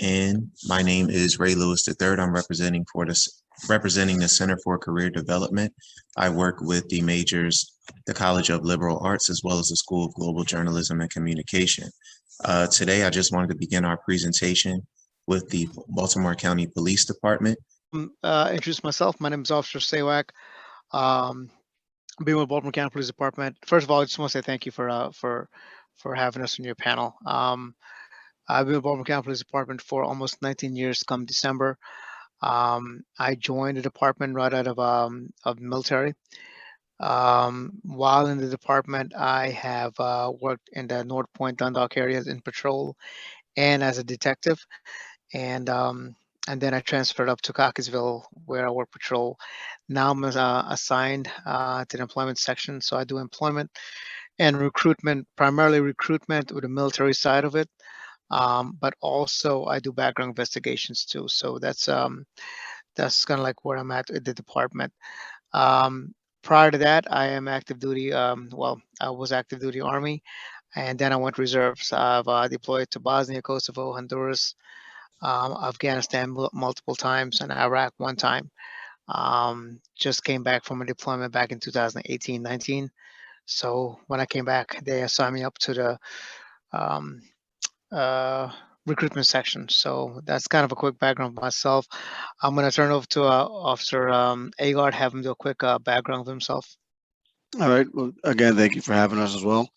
And my name is Ray Lewis III. I'm representing the Center for Career Development. I work with the majors, the College of Liberal Arts, as well as the School of Global Journalism and Communication. Today, I just wanted to begin our presentation with the Baltimore County Police Department. Introduce myself. My name is Officer Sawak. Um, being with Baltimore County Police Department. First of all, I just want to say thank you for having us on your panel. I've been with Baltimore County Police Department for almost 19 years. Come December, I joined the department right out of military. While in the department, I have worked in the North Point, Dundalk areas in patrol and as a detective, and um, and then I transferred up to Cockeysville where I work patrol. Now I'm assigned to the employment section, so I do employment and recruitment, primarily recruitment with the military side of it. But also I do background investigations too. So that's kind of like where I'm at the department. Um, Prior to that, I am active duty. Well, I was active duty Army, and then I went reserves. I've deployed to Bosnia, Kosovo, Honduras, Afghanistan multiple times, and Iraq one time. Just came back from a deployment back in 2018-19. So when I came back, they assigned me up to the um, uh, recruitment section. So that's kind of a quick background of myself. I'm going to turn over to Officer Agard, have him do a quick background of himself. All right. Well, again, thank you for having us as well.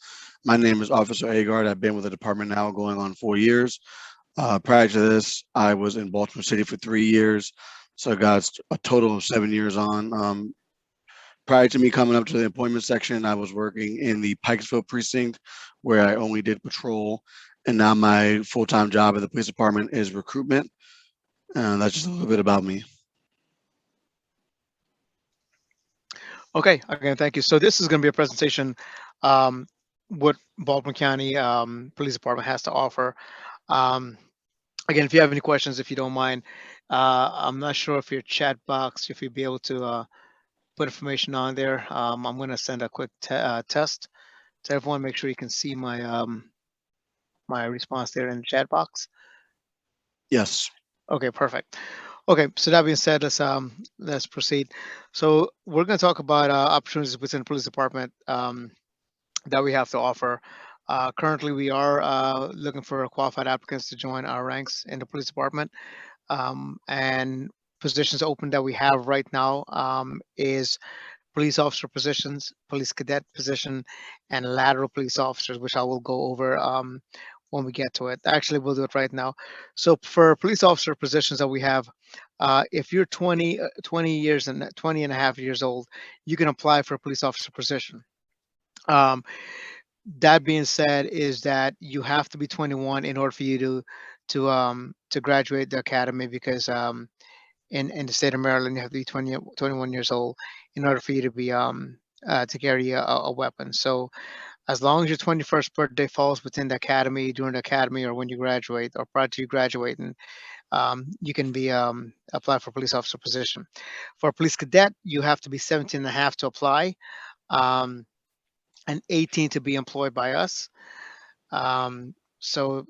My name is Officer Agard. I've been with the department now going on 4 years. Prior to this, I was in Baltimore City for 3 years. So I got a total of 7 years on. Prior to me coming up to the appointment section, I was working in the Pikesville precinct where I only did patrol. And now my full-time job at the police department is recruitment. That's just a little bit about me. Okay, again, thank you. So this is going to be a presentation, um, what Baltimore County Police Department has to offer. Um, Again, if you have any questions, if you don't mind, I'm not sure if your chat box, if you'll be able to put information on there. I'm going to send a quick test to everyone. Make sure you can see my response there in the chat box. Yes. Okay, perfect. Okay, so that being said, let's proceed. So we're going to talk about opportunities within the police department that we have to offer. Currently, we are looking for qualified applicants to join our ranks in the police department. And positions open that we have right now is police officer positions, police cadet position, and lateral police officers, which I will go over when we get to it. Actually, we'll do it right now. So for police officer positions that we have, if you're 20 years and 20 and a half years old, you can apply for a police officer position. Um, that being said, is that you have to be 21 in order for you to graduate the academy because in the state of Maryland, you have to be 21 years old in order for you to be to carry a weapon. So as long as your 21st birthday falls within the academy, during the academy, or when you graduate, or prior to you graduating, you can be apply for police officer position. For a police cadet, you have to be 17 and a half to apply, um, and 18 to be employed by us. So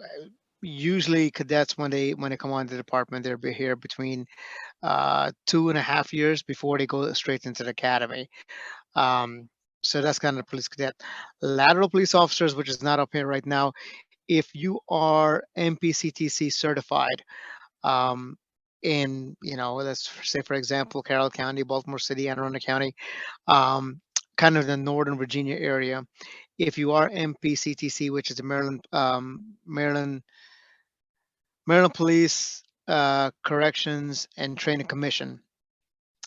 usually cadets when they come on the department, they'll be here between 2.5 years before they go straight into the academy. Um, so that's kind of police cadet. Lateral police officers, which is not up here right now, if you are MPCTC certified, um, in, let's say for example, Carroll County, Baltimore City, Anne Arundel County, um, kind of the Northern Virginia area. If you are MPCTC, which is the Maryland Police Corrections and Training Commission,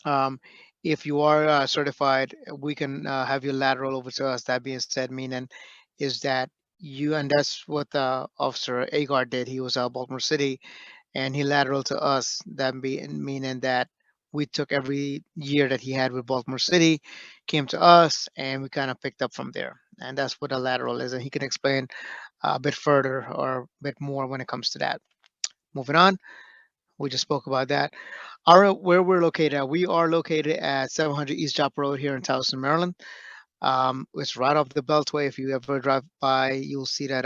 um, if you are certified, we can have you lateral over to us. That being said, meaning is that and that's what Officer Agar did. He was Baltimore City, and he lateral to us. That meaning that we took every year that he had with Baltimore City, came to us, and we kind of picked up from there. And that's what a lateral is. And he can explain a bit further or a bit more when it comes to that. Moving on, we just spoke about that. Where we're located at, we are located at 700 East Job Road here in Towson, Maryland. It's right off the Beltway. If you ever drive by, you'll see that.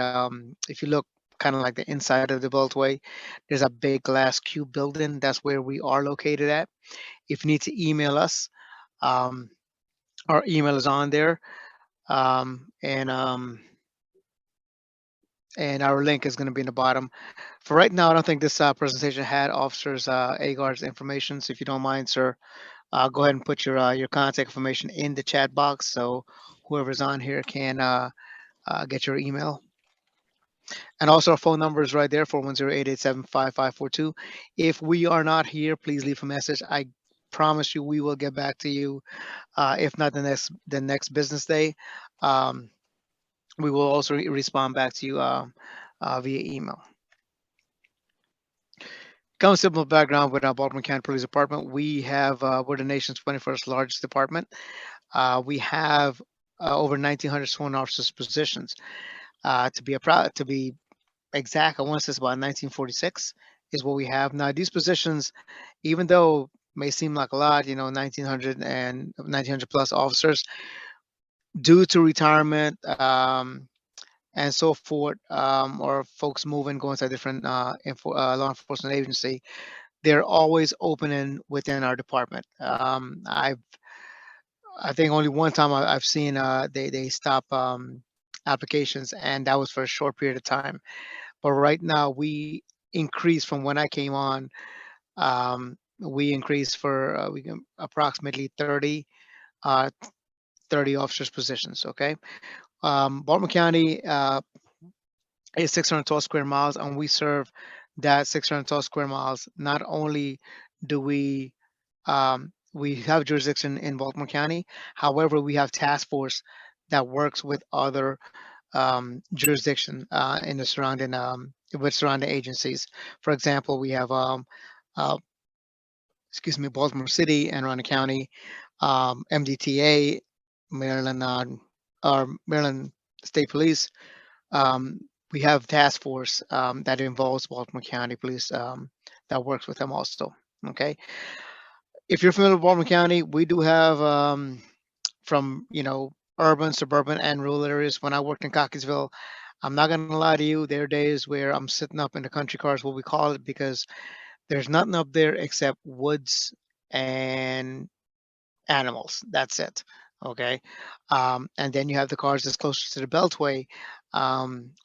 If you look kind of like the inside of the Beltway. There's a big glass cube building. That's where we are located at. If you need to email us, um, our email is on there, um, and um, and our link is going to be in the bottom. For right now, I don't think this presentation had Officers Agard's information. So if you don't mind, sir, go ahead and put your contact information in the chat box so whoever's on here can get your email. And also our phone number is right there, 410-887-5542. If we are not here, please leave a message. I promise you we will get back to you. If not the next business day, um, we will also respond back to you via email. Kind of simple background with our Baltimore County Police Department. We're the nation's 21st largest department. We have over 1,900 sworn officers positions. To be exact, I want to say it's about 1946 is what we have now. These positions, even though may seem like a lot, 1,900 and 1,900 plus officers, due to retirement and so forth, or folks moving, going to a different law enforcement agency, they're always opening within our department. I think only one time I've seen they stop applications, and that was for a short period of time. But right now we increased from when I came on. We increased for approximately 30 officers positions. Okay, Baltimore County is 612 square miles, and we serve that 612 square miles. Not only do we have jurisdiction in Baltimore County, however, we have task force that works with other jurisdiction in the surrounding with surrounding agencies. For example, we have uh, Baltimore City and Rowan County, MDTA, Maryland, or Maryland State Police. Um, we have task force that involves Baltimore County Police that works with them also. Okay, if you're familiar with Baltimore County, we do have from urban, suburban, and rural areas. When I worked in Cockeysville, I'm not gonna lie to you, there are days where I'm sitting up in the country car, is what we call it, because there's nothing up there except woods and animals. That's it. Okay. And then you have the cars that's closer to the Beltway,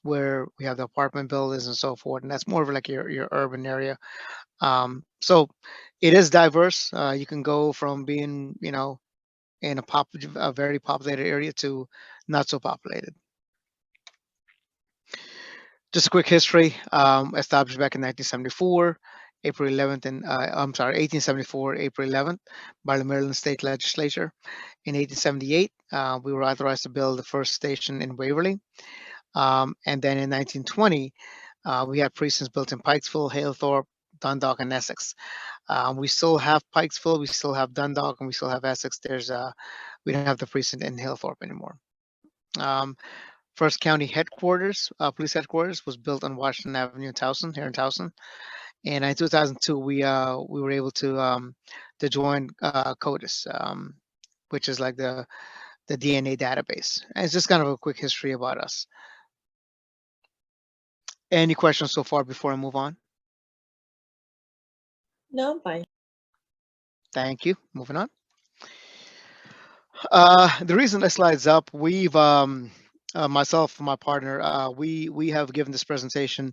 where we have the apartment buildings and so forth. And that's more of like your urban area. So it is diverse. You can go from being, in a very populated area to not so populated. Just a quick history. Established back in 1974, April 11th, and 1874, April 11th, by the Maryland State Legislature. In 1878, we were authorized to build the first station in Waverly. And then in 1920, we had precincts built in Pikesville, Halethorpe, Dundalk, and Essex. We still have Pikesville, we still have Dundalk, and we still have Essex. We don't have the precinct in Halethorpe anymore. First county headquarters, police headquarters, was built on Washington Avenue in Towson, here in Towson. And in 2002, we were able to join CODIS, which is like the DNA database. And it's just kind of a quick history about us. Any questions so far before I move on? No, I'm fine. Thank you. Moving on. The reason this slide's up, we've myself and my partner, we have given this presentation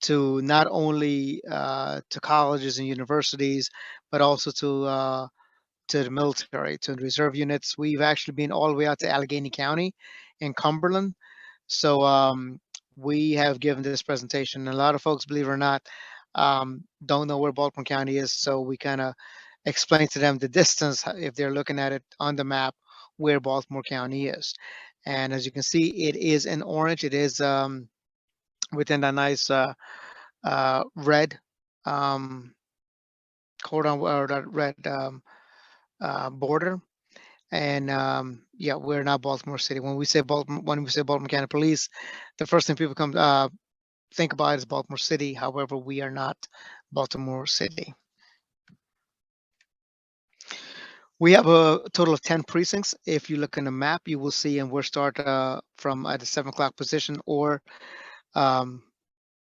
to not only to colleges and universities, but also to the military, to the reserve units. We've actually been all the way out to Allegheny County in Cumberland. So we have given this presentation. A lot of folks, believe it or not, don't know where Baltimore County is. So we kind of explain to them the distance, if they're looking at it on the map, where Baltimore County is. And as you can see, it is in orange. It is within that nice red cordon, or that red border. And yeah, we're not Baltimore City. When we say Baltimore County Police, the first thing people come think about is Baltimore City. However, we are not Baltimore City. We have a total of 10 precincts. If you look in the map, you will see, and we'll start from at the 7 o'clock position, or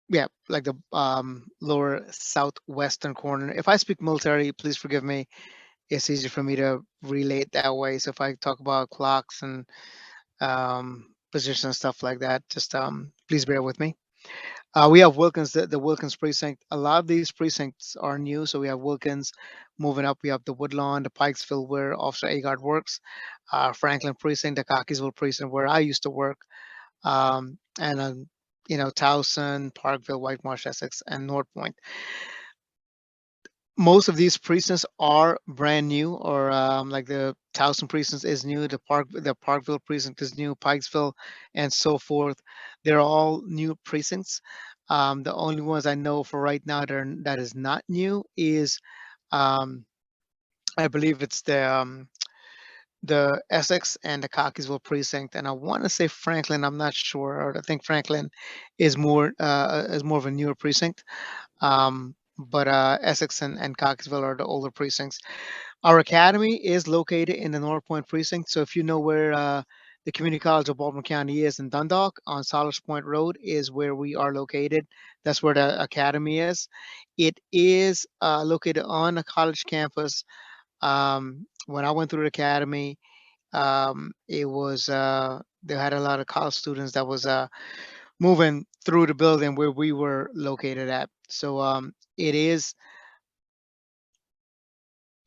Yeah, like the lower southwestern corner. If I speak military, please forgive me. It's easy for me to relate that way. So if I talk about clocks and positions and stuff like that, just please bear with me. We have Wilkins, the Wilkins precinct. A lot of these precincts are new. So we have Wilkins moving up. We have the Woodlawn, the Pikesville, where Officer Agard works, Franklin precinct, the Cockeysville precinct, where I used to work, and Towson, Parkville, White Marsh, Essex, and North Point. Most of these precincts are brand new, or like the Towson precinct is new, the Parkville precinct is new, Pikesville, and so forth. They're all new precincts. The only ones I know for right now that is not new is um, I believe it's the Essex and the Cockeysville precinct, and I want to say Franklin. I'm not sure, or I think Franklin is more of a newer precinct. But Essex and Cockeysville are the older precincts. Our academy is located in the North Point precinct. So if you know where the Community College of Baltimore County is in Dundalk, on Solars Point Road is where we are located. That's where the academy is. It is located on a college campus. When I went through the academy, it was they had a lot of college students that was moving through the building where we were located at. So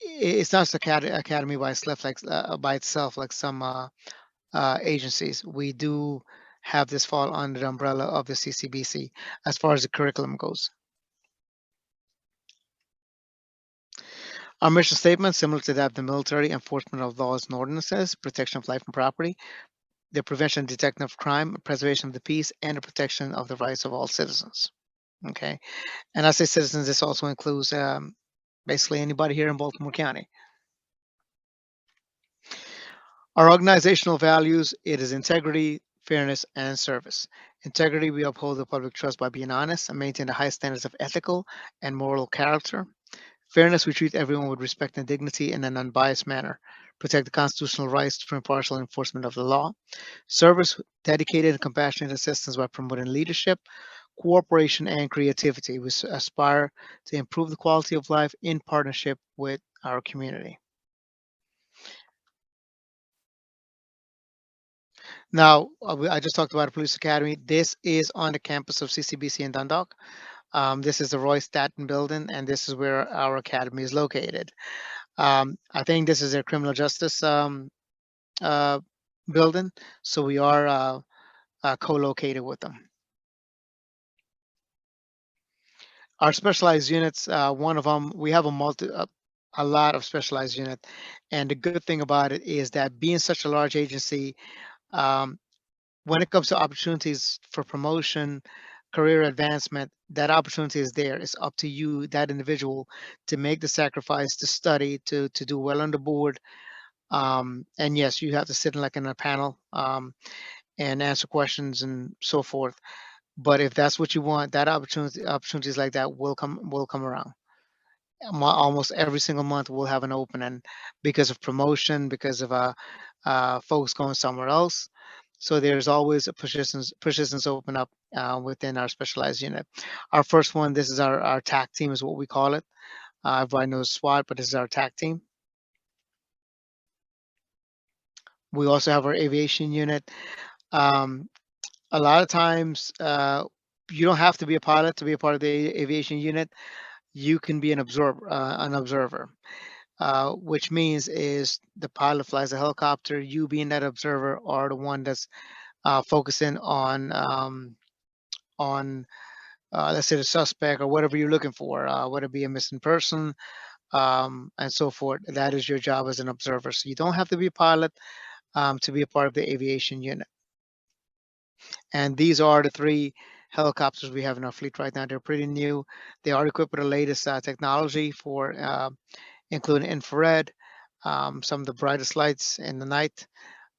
it's not just academy by itself like some agencies. We do have this fall under the umbrella of the CCBC as far as the curriculum goes. Our mission statement, similar to that of the military: enforcement of laws and ordinances, protection of life and property, the prevention and detection of crime, preservation of the peace, and the protection of the rights of all citizens. Okay, and I say citizens, this also includes basically anybody here in Baltimore County. Our organizational values, it is integrity, fairness, and service. Integrity, we uphold the public trust by being honest and maintain the high standards of ethical and moral character. Fairness, we treat everyone with respect and dignity in an unbiased manner. Protect the constitutional rights for impartial enforcement of the law. Service, dedicated and compassionate assistance by promoting leadership, cooperation, and creativity. We aspire to improve the quality of life in partnership with our community. Now, I just talked about a police academy. This is on the campus of CCBC in Dundalk. This is the Roy Staton building, and this is where our academy is located. I think this is a criminal justice uh, building, so we are co-located with them. Our specialized units, one of them, we have a lot of specialized unit, and the good thing about it is that being such a large agency, um, when it comes to opportunities for promotion, career advancement, that opportunity is there. It's up to you, that individual, to make the sacrifice to study, to do well on the board. And yes, you have to sit in like in a panel and answer questions and so forth. But if that's what you want, that opportunities like that will come around. Almost every single month we'll have an opening because of promotion, because of folks going somewhere else. So there's always a positions open up within our specialized unit. Our first one, this is our TAC team, is what we call it. Everybody knows SWAT, but this is our TAC team. We also have our aviation unit. Um, a lot of times, you don't have to be a pilot to be a part of the aviation unit. You can be an observer. Which means is the pilot flies a helicopter. You being that observer are the one that's focusing on let's say the suspect or whatever you're looking for, whether it be a missing person and so forth. That is your job as an observer. So you don't have to be a pilot to be a part of the aviation unit. And these are the three helicopters we have in our fleet right now. They're pretty new. They are equipped with the latest technology for including infrared, some of the brightest lights in the night,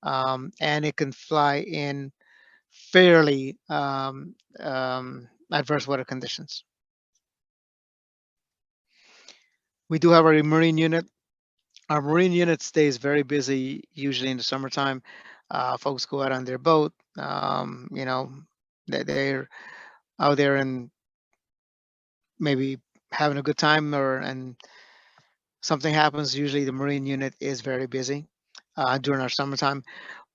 and it can fly in fairly adverse weather conditions. We do have our marine unit. Our marine unit stays very busy, usually in the summertime. Folks go out on their boat. They're out there and maybe having a good time, and something happens, usually the Marine unit is very busy during our summertime.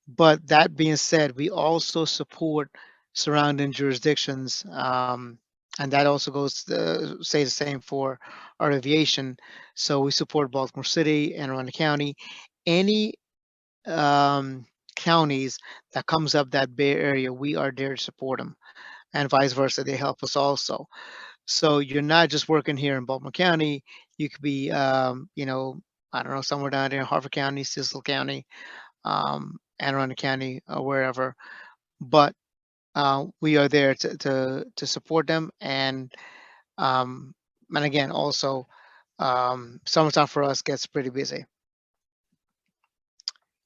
But that being said, we also support surrounding jurisdictions, and that also goes say the same for our aviation. So we support Baltimore City, Anne Arundel County, any um, counties that comes up that Bay Area, we are there to support them, and vice versa. They help us also. So you're not just working here in Baltimore County. You could be, I don't know, somewhere down there in Harford County, Cecil County, Anne Arundel County, or wherever. But we are there to support them, and again, also, summertime for us gets pretty busy.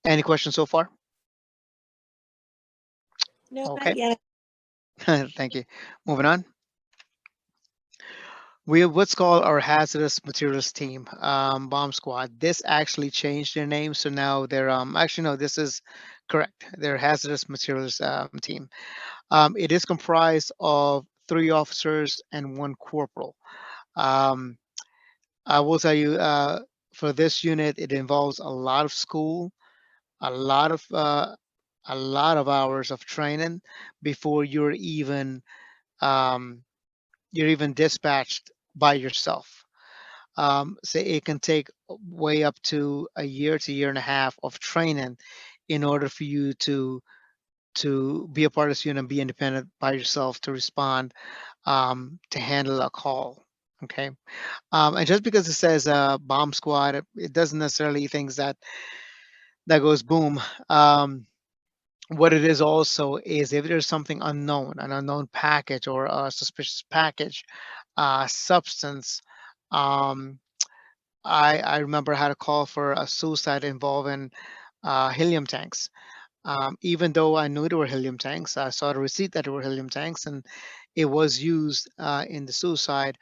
Any questions so far? No, Okay, not yet. thank you. Moving on. We have what's called our hazardous materials team, bomb squad. This actually changed their name, so now they're actually no, this is correct. They're hazardous materials team. It is comprised of 3 officers and 1 corporal. Um, I will tell you, for this unit, it involves a lot of school, a lot of uh, a lot of hours of training before um, you're even dispatched by yourself. So it can take way up to a year to year and a half of training in order for you to be a part of this unit and be independent by yourself to respond, to handle a call. Okay. And just because it says bomb squad, it doesn't necessarily things that goes boom. What it is also is if there's something unknown, an unknown package or a suspicious package, substance. Um, I remember I had a call for a suicide involving helium tanks. Even though I knew they were helium tanks, I saw the receipt that they were helium tanks, and it was used in the suicide.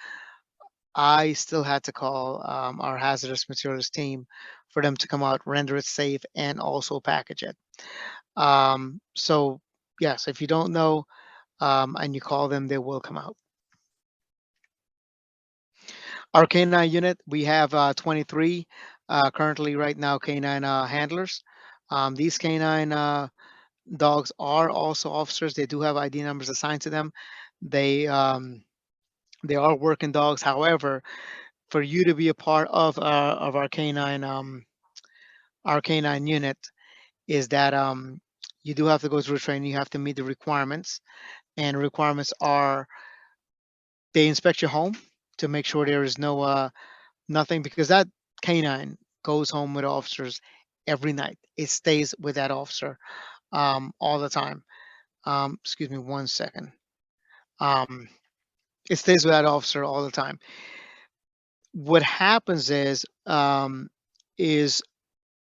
I still had to call our hazardous materials team for them to come out, render it safe, and also package it. So yes, if you don't know and you call them, they will come out. Our canine unit, we have 23 currently right now canine handlers. These canine dogs are also officers. They do have ID numbers assigned to them. They um, they are working dogs. However, for you to be a part of our canine unit is that you do have to go through training. You have to meet the requirements, and requirements are they inspect your home to make sure there is no nothing, because that canine goes home with officers every night. It stays with that officer all the time. Excuse me 1 second. Um, it stays with that officer all the time. What happens is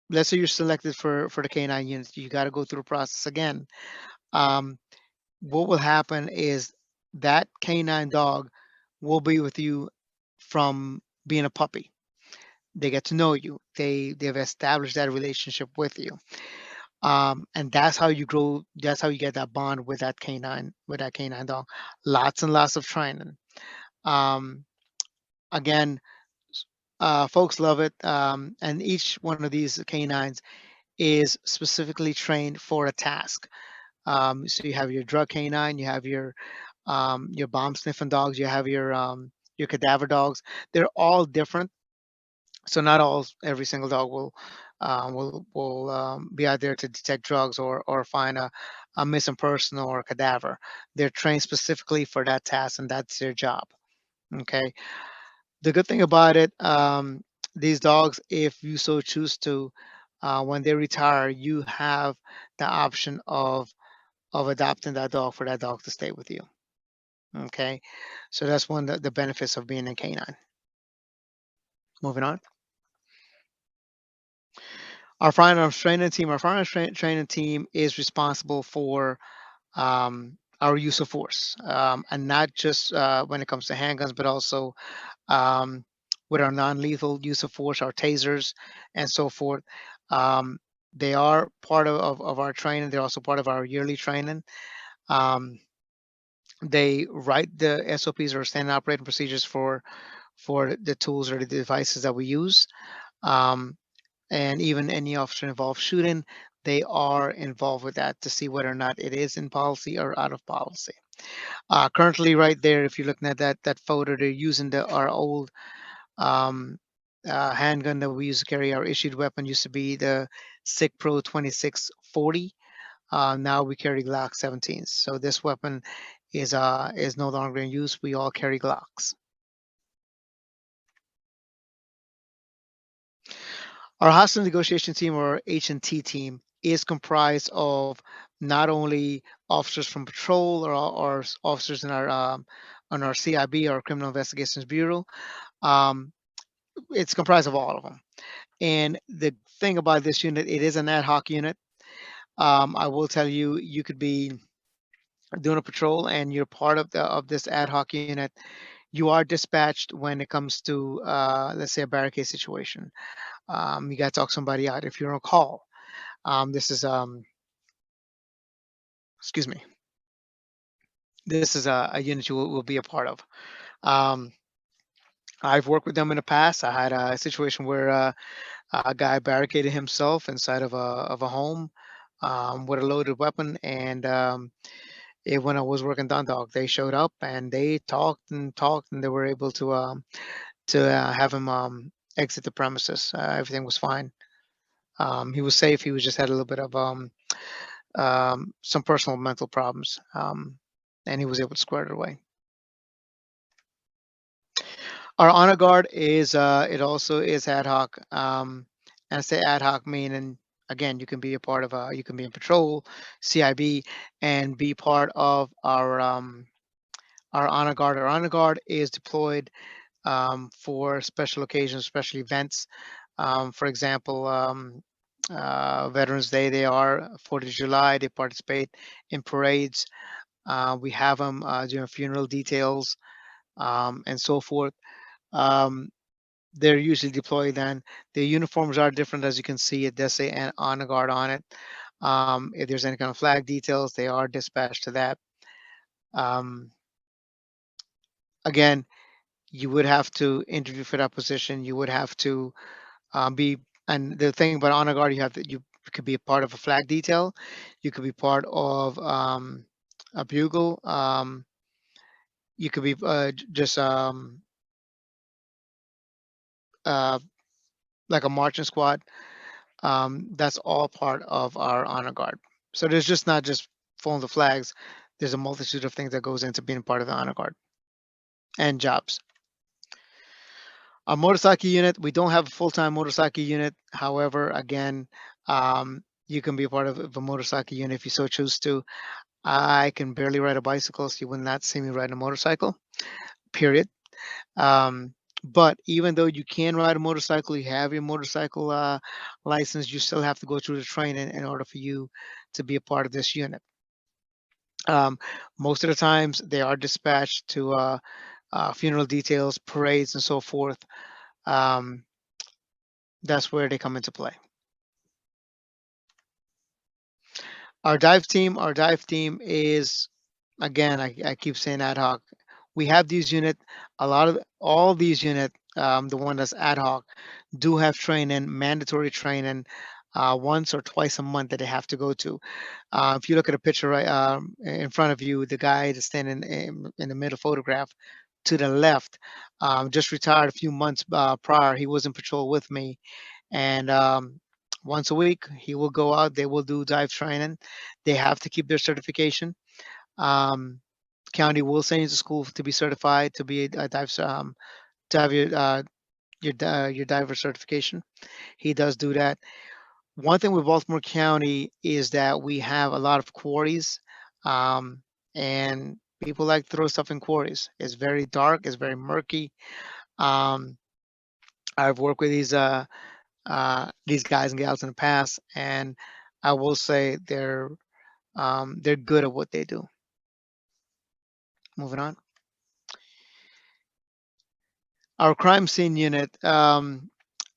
let's say you're selected for the canine unit, you got to go through the process again. Um, what will happen is that canine dog will be with you from being a puppy. They get to know you. They've established that relationship with you, and that's how you grow. That's how you get that bond with that canine dog. Lots and lots of training. Um, Again, folks love it, and each one of these canines is specifically trained for a task. So you have your drug canine, you have your bomb sniffing dogs, you have your cadaver dogs. They're all different. So not all every single dog will be out there to detect drugs or find a missing person or a cadaver. They're trained specifically for that task, and that's their job. Okay. The good thing about it, these dogs, if you so choose to, when they retire, you have the option of adopting that dog for that dog to stay with you. Okay, so that's one of the benefits of being a canine. Moving on, our firearms training team is responsible for our use of force, and not just when it comes to handguns, but also um, with our non-lethal use of force, our tasers, and so forth. Um, they are part of our training. They're also part of our yearly training. Um, They write the SOPs or standard operating procedures for the tools or the devices that we use. Um, and even any officer involved shooting, they are involved with that to see whether or not it is in policy or out of policy. Currently, right there, if you're looking at that photo, they're using our old um, handgun that we used to carry. Our issued weapon used to be the SIG Pro 2640. Now we carry Glock 17s. So this weapon is no longer in use. We all carry Glocks. Our hostage negotiation team, or H&T team, is comprised of not only officers from patrol or officers in our on our CIB, our Criminal Investigations Bureau. Um, it's comprised of all of them. And the thing about this unit, it is an ad hoc unit. I will tell you, you could be doing a patrol and you're part of this ad hoc unit. You are dispatched when it comes to let's say a barricade situation. You got to talk somebody out if you're on call. This is excuse me. This is a unit you will be a part of. Um, I've worked with them in the past. I had a situation where a guy barricaded himself inside of a home with a loaded weapon, and when I was working Don Dog, they showed up and they talked, and they were able to have him exit the premises. Everything was fine. He was safe. He was just had a little bit of some personal mental problems, and he was able to square it away. Our honor guard is it also is ad hoc, and I say ad hoc meaning again you can be a part of you can be in patrol, CIB, and be part of our honor guard. Our honor guard is deployed for special occasions, special events. For example, Veterans Day, they are 4th of July. They participate in parades. We have them during funeral details and so forth. Um, they're usually deployed then. The uniforms are different, as you can see. It does say an honor guard on it. If there's any kind of flag details, they are dispatched to that. Um, again, you would have to interview for that position. You would have to be, and the thing about honor guard, you could be a part of a flag detail. You could be part of a bugle. You could be just uh, like a marching squad. That's all part of our honor guard. So there's just not just following the flags. There's a multitude of things that goes into being part of the honor guard and jobs. Our motorcycle unit, we don't have a full-time motorcycle unit. However, again, you can be a part of a motorcycle unit if you so choose to. I can barely ride a bicycle, so you will not see me riding a motorcycle, period. Um, but even though you can ride a motorcycle, you have your motorcycle license, you still have to go through the training in order for you to be a part of this unit. Most of the times they are dispatched to funeral details, parades, and so forth. Um, that's where they come into play. Our dive team is, again, I keep saying ad hoc. We have these unit, all these unit, the one that's ad hoc, do have training, mandatory training, once or twice a month that they have to go to. If you look at a picture right in front of you, the guy that's standing in the middle photograph to the left, just retired a few months prior. He was in patrol with me, and once a week he will go out. They will do dive training. They have to keep their certification. Um, County will send you to school to be certified to be a dive to have your diver certification. He does do that. One thing with Baltimore County is that we have a lot of quarries, um, and people like to throw stuff in quarries. It's very dark. It's very murky. Um, I've worked with these guys and gals in the past, and I will say they're good at what they do. Moving on. Our crime scene unit. I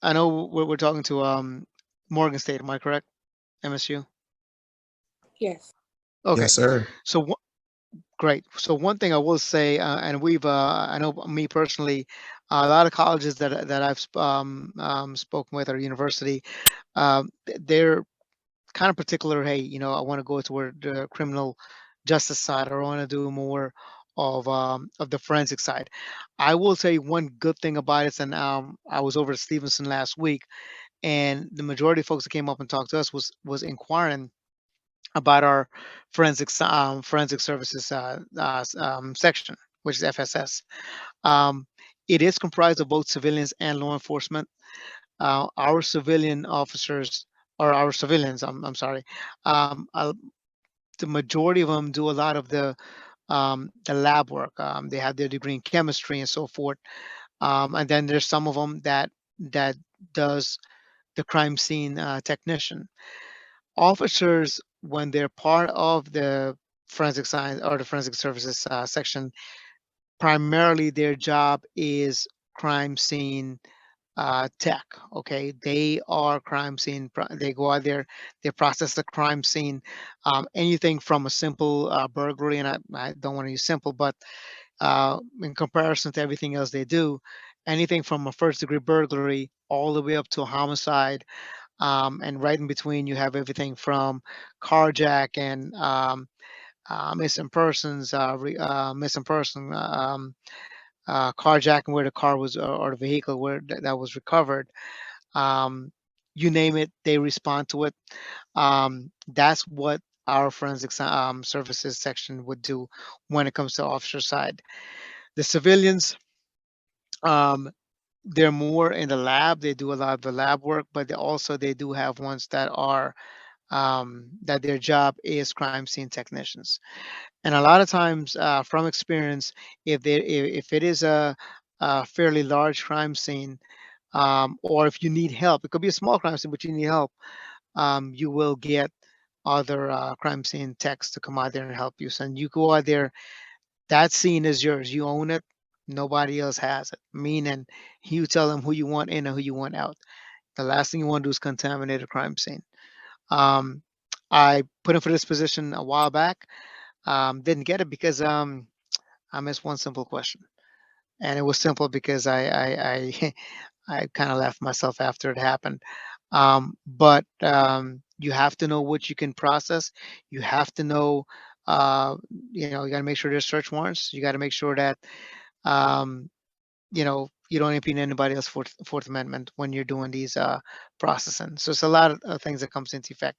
know we're talking to Morgan State. Am I correct? MSU. Yes. Okay. Yes, sir. So Great. So one thing I will say, and I know me personally, a lot of colleges that I've spoken with or university, they're kind of particular. Hey, I want to go toward the criminal justice side, or I want to do more of the forensic side. I will tell you one good thing about it, and I was over at Stevenson last week, and the majority of folks that came up and talked to us was inquiring about our forensic services section, which is FSS. Um, it is comprised of both civilians and law enforcement. Our civilian officers, or our civilians, I'm sorry, the majority of them do a lot of the lab work. They have their degree in chemistry and so forth. And then there's some of them that does the crime scene technician. Officers, when they're part of the forensic science or the forensic services section, primarily their job is crime scene tech. Okay, they are crime scene. They go out there, they process the crime scene, anything from a simple burglary, and I don't want to use simple, but in comparison to everything else they do, anything from a first degree burglary all the way up to a homicide, and right in between you have everything from carjack and missing persons, missing person. Carjacking where the car was, or the vehicle where that was recovered. Um, you name it, they respond to it. That's what our services section would do when it comes to officer side. The civilians, um, they're more in the lab. They do a lot of the lab work, but they do have ones that are that their job is crime scene technicians. And a lot of times, from experience, if it is a fairly large crime scene, or if you need help, it could be a small crime scene, but you need help. You will get other crime scene techs to come out there and help you. So and you go out there, that scene is yours. You own it. Nobody else has it. Meaning, you tell them who you want in and who you want out. The last thing you want to do is contaminate a crime scene. Um, I put in for this position a while back. Didn't get it because I missed one simple question, and it was simple because I I kind of left myself after it happened. But you have to know what you can process. You have to know, uh, you got to make sure there's search warrants. You got to make sure that, um, you don't impede anybody else's Fourth Amendment when you're doing these processing. So it's a lot of things that comes into effect.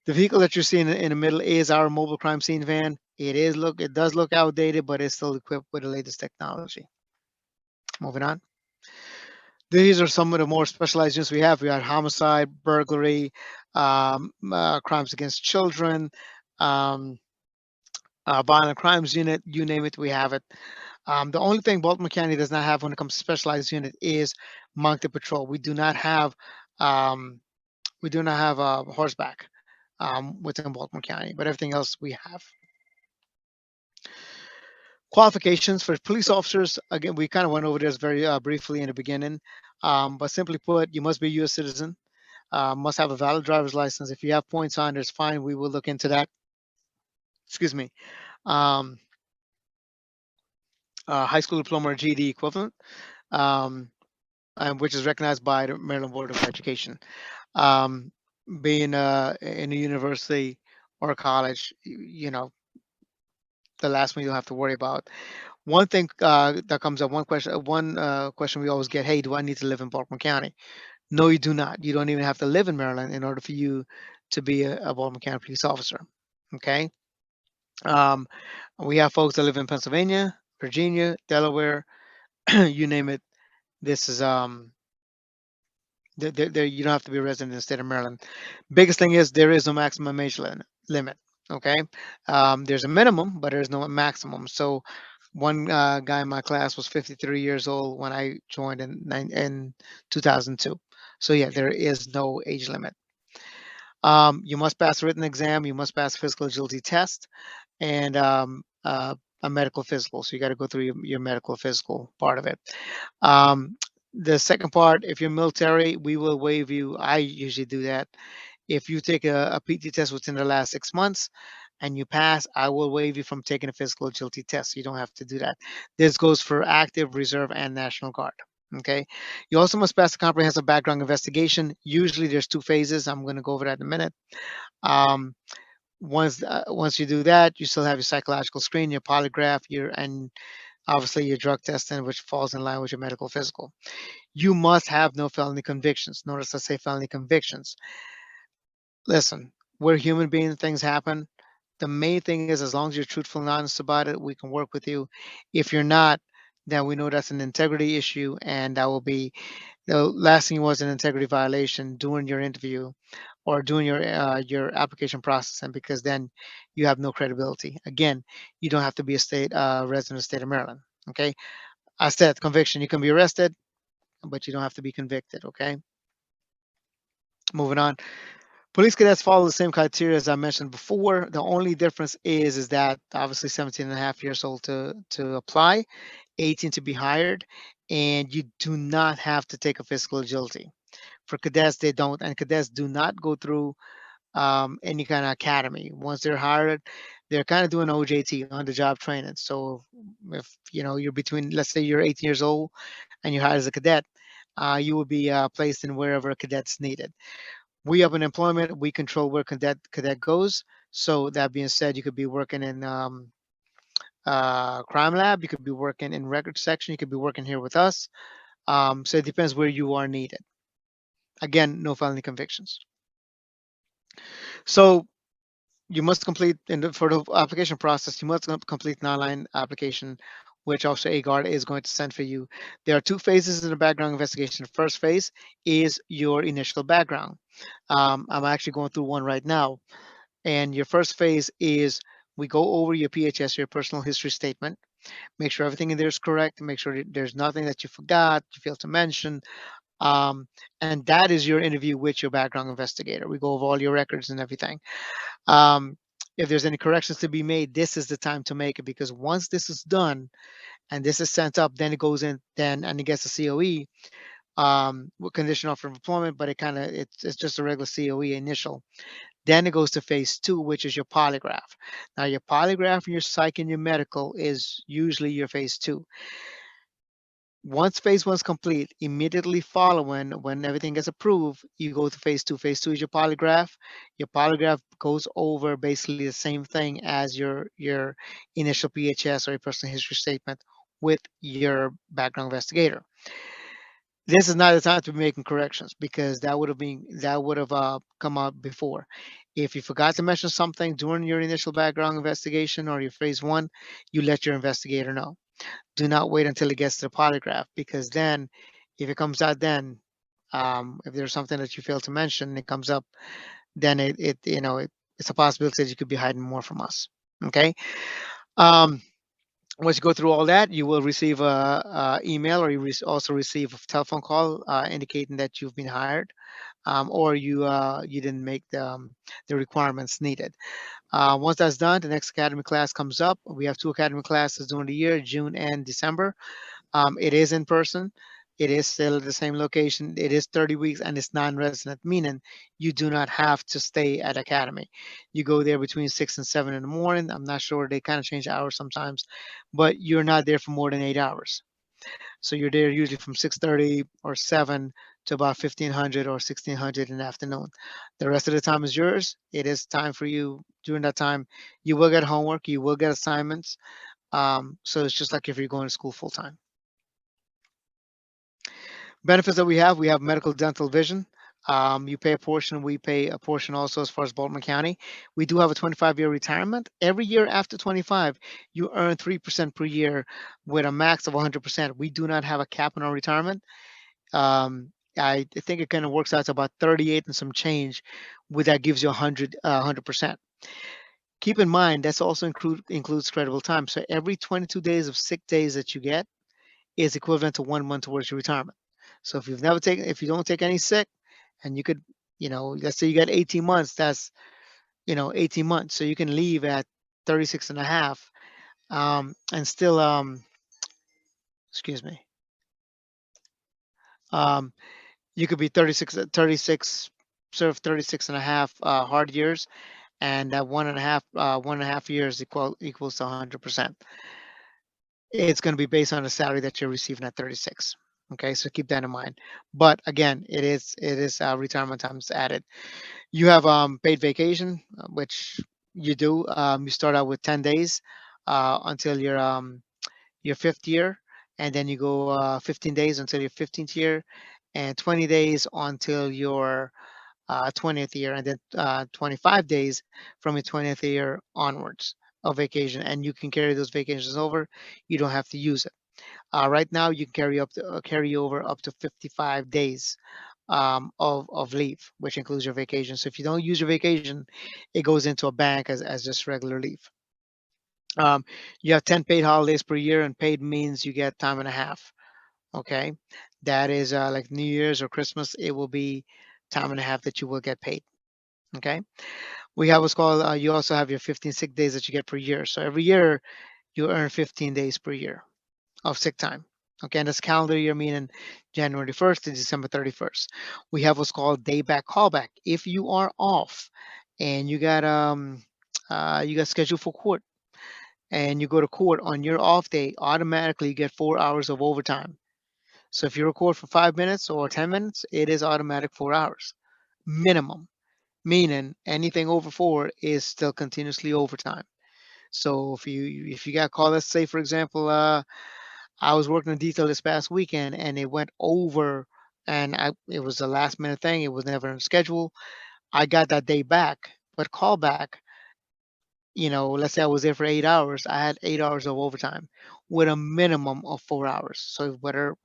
The vehicle that you're seeing in the middle is our mobile crime scene van. It does look outdated, but it's still equipped with the latest technology. Moving on. These are some of the more specialized units we have. We have homicide, burglary, crimes against children, um, violent crimes unit, you name it, we have it. The only thing Baltimore County does not have when it comes to specialized unit is mounted patrol. Um, we do not have horseback within Baltimore County, but everything else we have. Qualifications for police officers, again, we kind of went over this very briefly in the beginning, but simply put, you must be a U.S. citizen, must have a valid driver's license. If you have points on, there's fine. We will look into that. Excuse me. Um, high school diploma or GED equivalent, um, which is recognized by the Maryland Board of Education. Um, being in a university or a college, the last one you'll have to worry about. One thing that comes up, one question we always get: Hey, do I need to live in Baltimore County? No, you do not. You don't even have to live in Maryland in order for you to be a Baltimore County police officer. Okay. Um, we have folks that live in Pennsylvania, Virginia, Delaware, you name it. This is you don't have to be a resident in the state of Maryland. Biggest thing is there is no maximum age limit. Okay, there's a minimum, but there's no maximum. So one guy in my class was 53 years old when I joined in 2002. So yeah, there is no age limit. You must pass a written exam. You must pass a physical agility test and a medical physical. So you got to go through your medical physical part of it. Um, the second part, if you're military, we will waive you. I usually do that. If you take a PT test within the last 6 months, and you pass, I will waive you from taking a physical agility test. You don't have to do that. This goes for active, reserve, and National Guard. Okay. You also must pass a comprehensive background investigation. Usually there's 2 phases. I'm going to go over that in a minute. Um, once you do that, you still have your psychological screen, your polygraph, and obviously your drug testing, which falls in line with your medical physical. You must have no felony convictions. Notice I say felony convictions. Listen, we're human beings, things happen. The main thing is, as long as you're truthful and honest about it, we can work with you. If you're not, then we know that's an integrity issue, and that will be the last thing was an integrity violation during your interview or doing your application processing, because then you have no credibility. Again, you don't have to be a state resident of the state of Maryland. Okay, I said conviction. You can be arrested, but you don't have to be convicted. Okay, moving on. Police cadets follow the same criteria as I mentioned before. The only difference is that obviously 17 and a half years old to apply, 18 to be hired, and you do not have to take a physical agility. For cadets, they don't, and cadets do not go through any kind of academy. Once they're hired, they're kind of doing OJT, on the job training. So if you're between, let's say you're 18 years old and you're hired as a cadet, you will be placed in wherever a cadet's needed. We up in employment, we control where cadet goes. So that being said, you could be working in crime lab, you could be working in record section, you could be working here with us. So it depends where you are needed. Again, no felony convictions. So you must complete for the application process, you must complete an online application, which Officer Agard is going to send for you. There are 2 phases in the background investigation. The first phase is your initial background. I'm actually going through one right now. And your first phase is we go over your PHS, your personal history statement, make sure everything in there is correct, make sure there's nothing that you forgot, you failed to mention. Um, and that is your interview with your background investigator. We go over all your records and everything. Um, if there's any corrections to be made, this is the time to make it, because once this is done and this is sent up, then it goes in, then and it gets a COE with condition offer of employment, but it's just a regular COE initial. Then it goes to phase 2, which is your polygraph. Now, your polygraph and your psych and your medical is usually your phase 2. Once phase 1 is complete, immediately following, when everything gets approved, you go to phase 2. Phase 2 is your polygraph. Your polygraph goes over basically the same thing as your initial PHS or your personal history statement with your background investigator. This is not the time to be making corrections, because that would have come out before. If you forgot to mention something during your initial background investigation or your phase 1, you let your investigator know. Do not wait until it gets to the polygraph, because then if it comes out, then if there's something that you fail to mention, it comes up, then it's a possibility that you could be hiding more from us. Okay. Um, Once you go through all that, you will receive a email, or you also receive a telephone call indicating that you've been hired, or you didn't make the requirements needed. Once that's done, the next academy class comes up. We have 2 academy classes during the year, June and December. It is in person. It is still at the same location. It is 30 weeks and it's non-resident, meaning you do not have to stay at academy. You go there between 6 and 7 in the morning. I'm not sure, they kind of change hours sometimes, but you're not there for more than 8 hours. So you're there usually from 6:30 or 7 to about 1500 or 1600 in the afternoon. The rest of the time is yours. It is time for you during that time. You will get homework. You will get assignments. So it's just like if you're going to school full time. Benefits that we have medical, dental, vision. You pay a portion, we pay a portion also as far as Baltimore County. We do have a 25-year retirement. Every year after 25, you earn 3% per year with a max of 100%. We do not have a cap on our retirement. I think it kind of works out to about 38 and some change, with that gives you 100%. Keep in mind, that's also includes credible time. So every 22 days of sick days that you get is equivalent to 1 month towards your retirement. So if you don't take any sick, and you could, let's say you got 18 months, that's, 18 months. So you can leave at 36 and a half, and still, excuse me, um, you could be 36, serve 36 and a half hard years, and that 1.5 years equals to 100%. It's going to be based on the salary that you're receiving at 36. Okay, so keep that in mind. But again, it is retirement times added. You have paid vacation, which you do. You start out with 10 days until your fifth year, and then you go 15 days until your 15th year, and 20 days until your 20th year, and then 25 days from your 20th year onwards of vacation, and you can carry those vacations over. You don't have to use it. Right now, you can carry over up to 55 days of leave, which includes your vacation. So if you don't use your vacation, it goes into a bank as just regular leave. Um, you have 10 paid holidays per year, and paid means you get time and a half. Okay, that is like New Year's or Christmas. It will be time and a half that you will get paid. Okay, we have what's called. You also have your 15 sick days that you get per year. So every year you earn 15 days per year of sick time. Okay, and that's calendar year, meaning January 1st to December 31st. We have what's called day back callback. If you are off and you got scheduled for court and you go to court on your off day, automatically you get 4 hours of overtime. So if you record for 5 minutes or 10 minutes, it is automatic 4 hours minimum, meaning anything over four is still continuously overtime. So if you got called, let's say for example, I was working a detail this past weekend and it went over, and it was a last minute thing. It was never on schedule. I got that day back, but callback. Let's say I was there for 8 hours. I had 8 hours of overtime with a minimum of 4 hours. So whether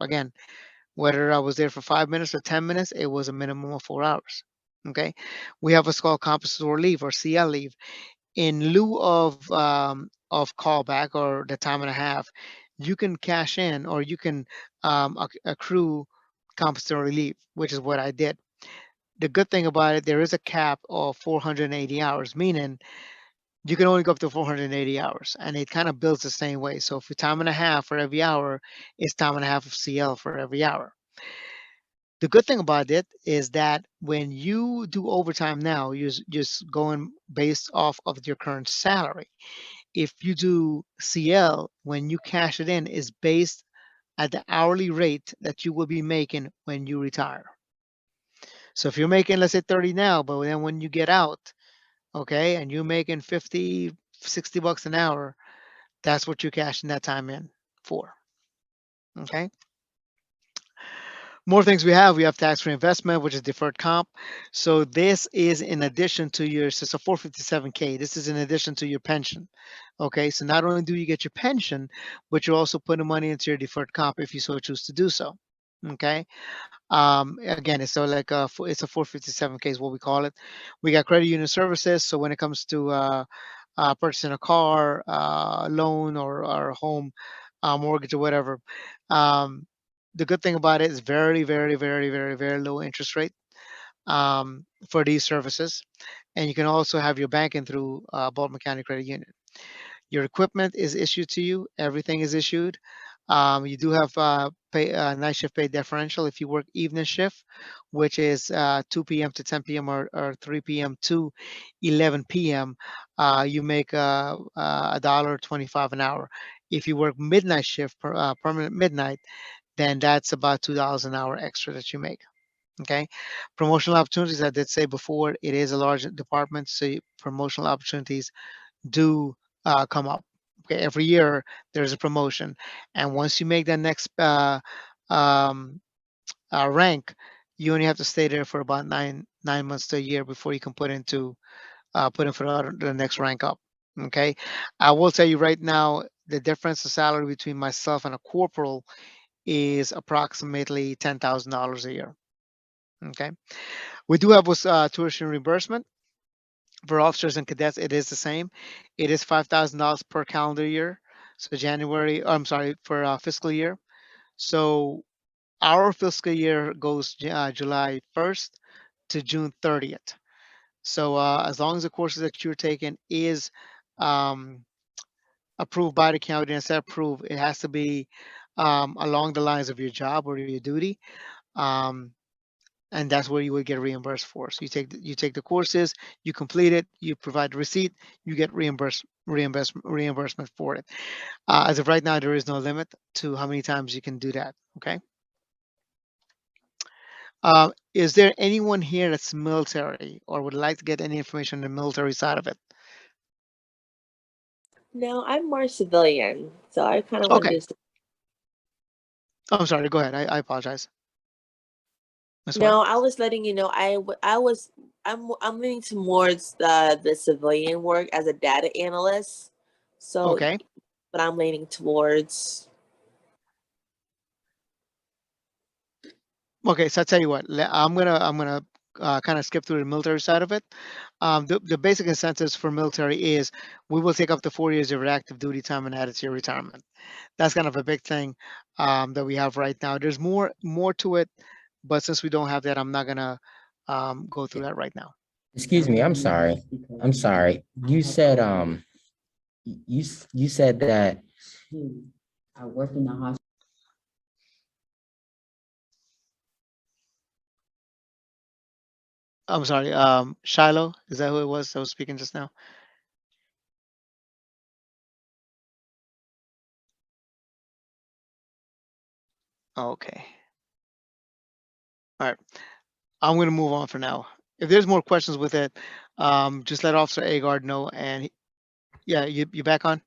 I was there for 5 minutes or 10 minutes, it was a minimum of 4 hours. Okay. We have what's called compensatory leave or CL leave. In lieu of callback or the time and a half, you can cash in or you can accrue compensatory leave, which is what I did. The good thing about it, there is a cap of 480 hours, meaning you can only go up to 480 hours, and it kind of builds the same way. So if you time and a half for every hour, it's time and a half of CL for every hour. The good thing about it is that when you do overtime now, you're just going based off of your current salary. If you do CL, when you cash it in, is based at the hourly rate that you will be making when you retire. So if you're making, let's say 30 now, but then when you get out, okay, and you're making 50, 60 bucks an hour, that's what you're cashing that time in for. Okay. More things we have tax-free investment, which is deferred comp. So this is in addition to your, so it's a 457K. This is in addition to your pension. Okay, so not only do you get your pension, but you're also putting money into your deferred comp if you so choose to do so. Okay. Again, it's so like it's a 457K is what we call it. We got credit union services. So when it comes to purchasing a car, loan, or home mortgage or whatever, um, the good thing about it is very, very, very, very, very low interest rate for these services. And you can also have your banking through Baltimore County Credit Union. Your equipment is issued to you. Everything is issued. You do have night shift pay differential if you work evening shift, which is 2 p.m. to 10 p.m. or 3 p.m. to 11 p.m. You make $1.25 an hour. If you work midnight shift, permanent midnight, then that's about $2 an hour extra that you make. Okay. Promotional opportunities, I did say before, it is a large department, so promotional opportunities do come up. Okay, every year there's a promotion, and once you make that next um, rank, you only have to stay there for about nine months to a year before you can put in for the next rank up. Okay, I will tell you right now the difference in salary between myself and a corporal is approximately $10,000 a year. Okay, we do have tuition reimbursement. For officers and cadets, it is the same. It is $5,000 per calendar year. So I'm sorry, for fiscal year. So our fiscal year goes July 1st to June 30th. So as long as the courses that you're taking is um, approved by the county, and said approved, it has to be along the lines of your job or your duty. Um, and that's where you would get reimbursed for. So you take the courses, you complete it, you provide the receipt, you get reimbursement for it. As of right now, there is no limit to how many times you can do that. Okay. Is there anyone here that's military or would like to get any information on the military side of it? No, I'm more civilian, so I kind of want Okay. to do. I'm sorry. Go ahead. I apologize. That's what? No, I was letting you know. I'm leaning towards the civilian work as a data analyst. So, Okay. but I'm leaning towards. Okay. So I tell you what. I'm gonna kind of skip through the military side of it. The basic incentives for military is we will take up to 4 years of your active duty time and add it to your retirement. That's kind of a big thing that we have right now. There's more to it, but since we don't have that, I'm not gonna go through that right now. Excuse me, I'm sorry. I'm sorry. You said you said that I work in the hospital. I'm sorry. Shiloh, is that who it was that was speaking just now? Okay. All right. I'm going to move on for now. If there's more questions with it, just let Officer Agard know. And yeah, you back on?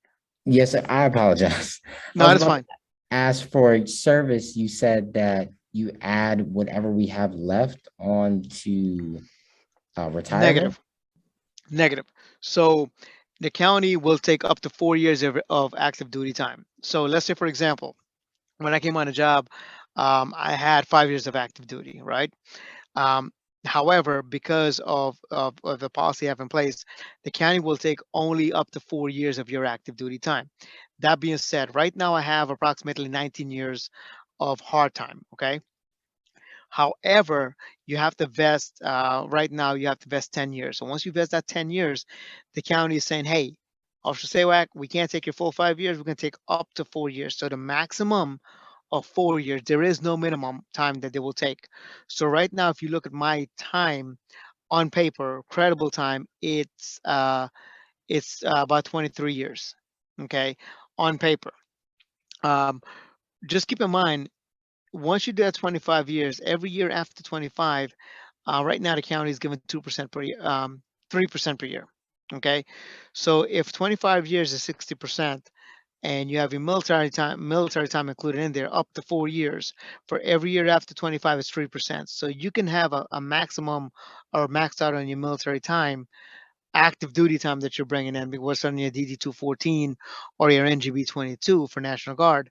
Yes, sir, I apologize. I No, was that's about fine. to ask for service. You said that you add whatever we have left on to retirement. Negative. Negative. So the county will take up to 4 years of active duty time. So let's say, for example, when I came on a job, I had 5 years of active duty, right? Um, However, because of the policy I have in place, the county will take only up to 4 years of your active duty time. That being said, right now I have approximately 19 years of hard time. Okay. However, you have to vest, right now you have to vest 10 years. So once you vest that 10 years, the county is saying, hey, Officer Sawak, we can't take your full 5 years. We're going to take up to 4 years. So the maximum of 4 years, there is no minimum time that they will take. So right now, if you look at my time on paper, credible time, it's about 23 years. Okay, on paper. Um, just keep in mind, once you do that 25 years, every year after 25, right now the county is giving 2% per year, 3% per year. Okay, so if 25 years is 60%, and you have your military time included in there, up to 4 years. For every year after 25, it's 3%. So you can have a maximum or maxed out on your military time, active duty time that you're bringing in, because on your DD 214 or your NGB 22 for National Guard.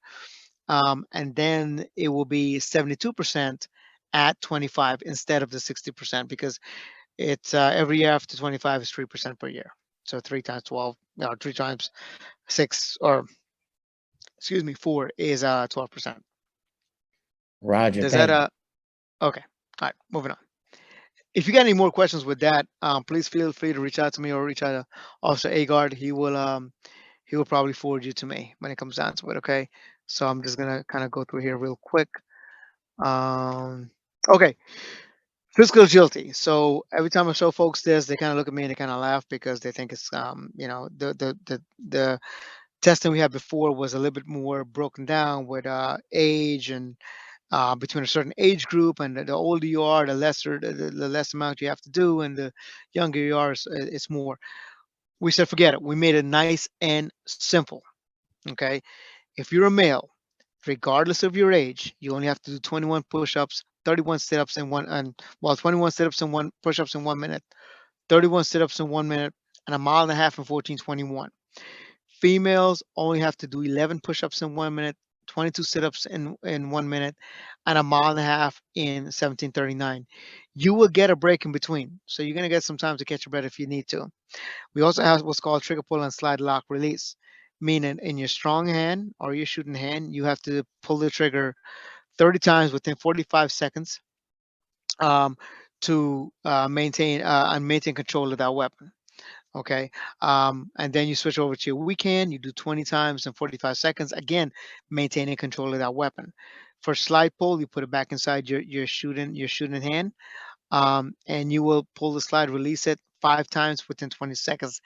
And then it will be 72% at 25 instead of the 60%, because it's every year after 25 is 3% per year. So 3 times 12, 3 times 6, or excuse me, 4 is 12%. Roger. Does Thank that okay. All right, moving on. If you got any more questions with that, please feel free to reach out to me or reach out to Officer Agard. He will probably forward you to me when it comes down to it. Okay. So I'm just gonna kind of go through here real quick. Okay. Physical agility. So every time I show folks this, they kind of look at me and they kind of laugh because they think it's the testing we had before was a little bit more broken down with age and between a certain age group, and the older you are, the lesser the less amount you have to do, and the younger you are, it's more. We said forget it. We made it nice and simple. Okay, if you're a male, regardless of your age, you only have to do 21 push-ups, 31 sit-ups in one, and 21 sit-ups and one push-ups in 1 minute, 31 sit-ups in 1 minute, and a mile and a half in 14:21. Females only have to do 11 push-ups in 1 minute, 22 sit-ups in 1 minute, and a mile and a half in 17:39. You will get a break in between. So you're going to get some time to catch your breath if you need to. We also have what's called trigger pull and slide lock release, meaning in your strong hand or your shooting hand, you have to pull the trigger 30 times within 45 seconds um, to maintain control of that weapon. Okay. And then you switch over to your weak hand. You do 20 times in 45 seconds. Again, maintaining control of that weapon. For slide pull, you put it back inside your shooting hand, and you will pull the slide, release it 5 times within 20 seconds.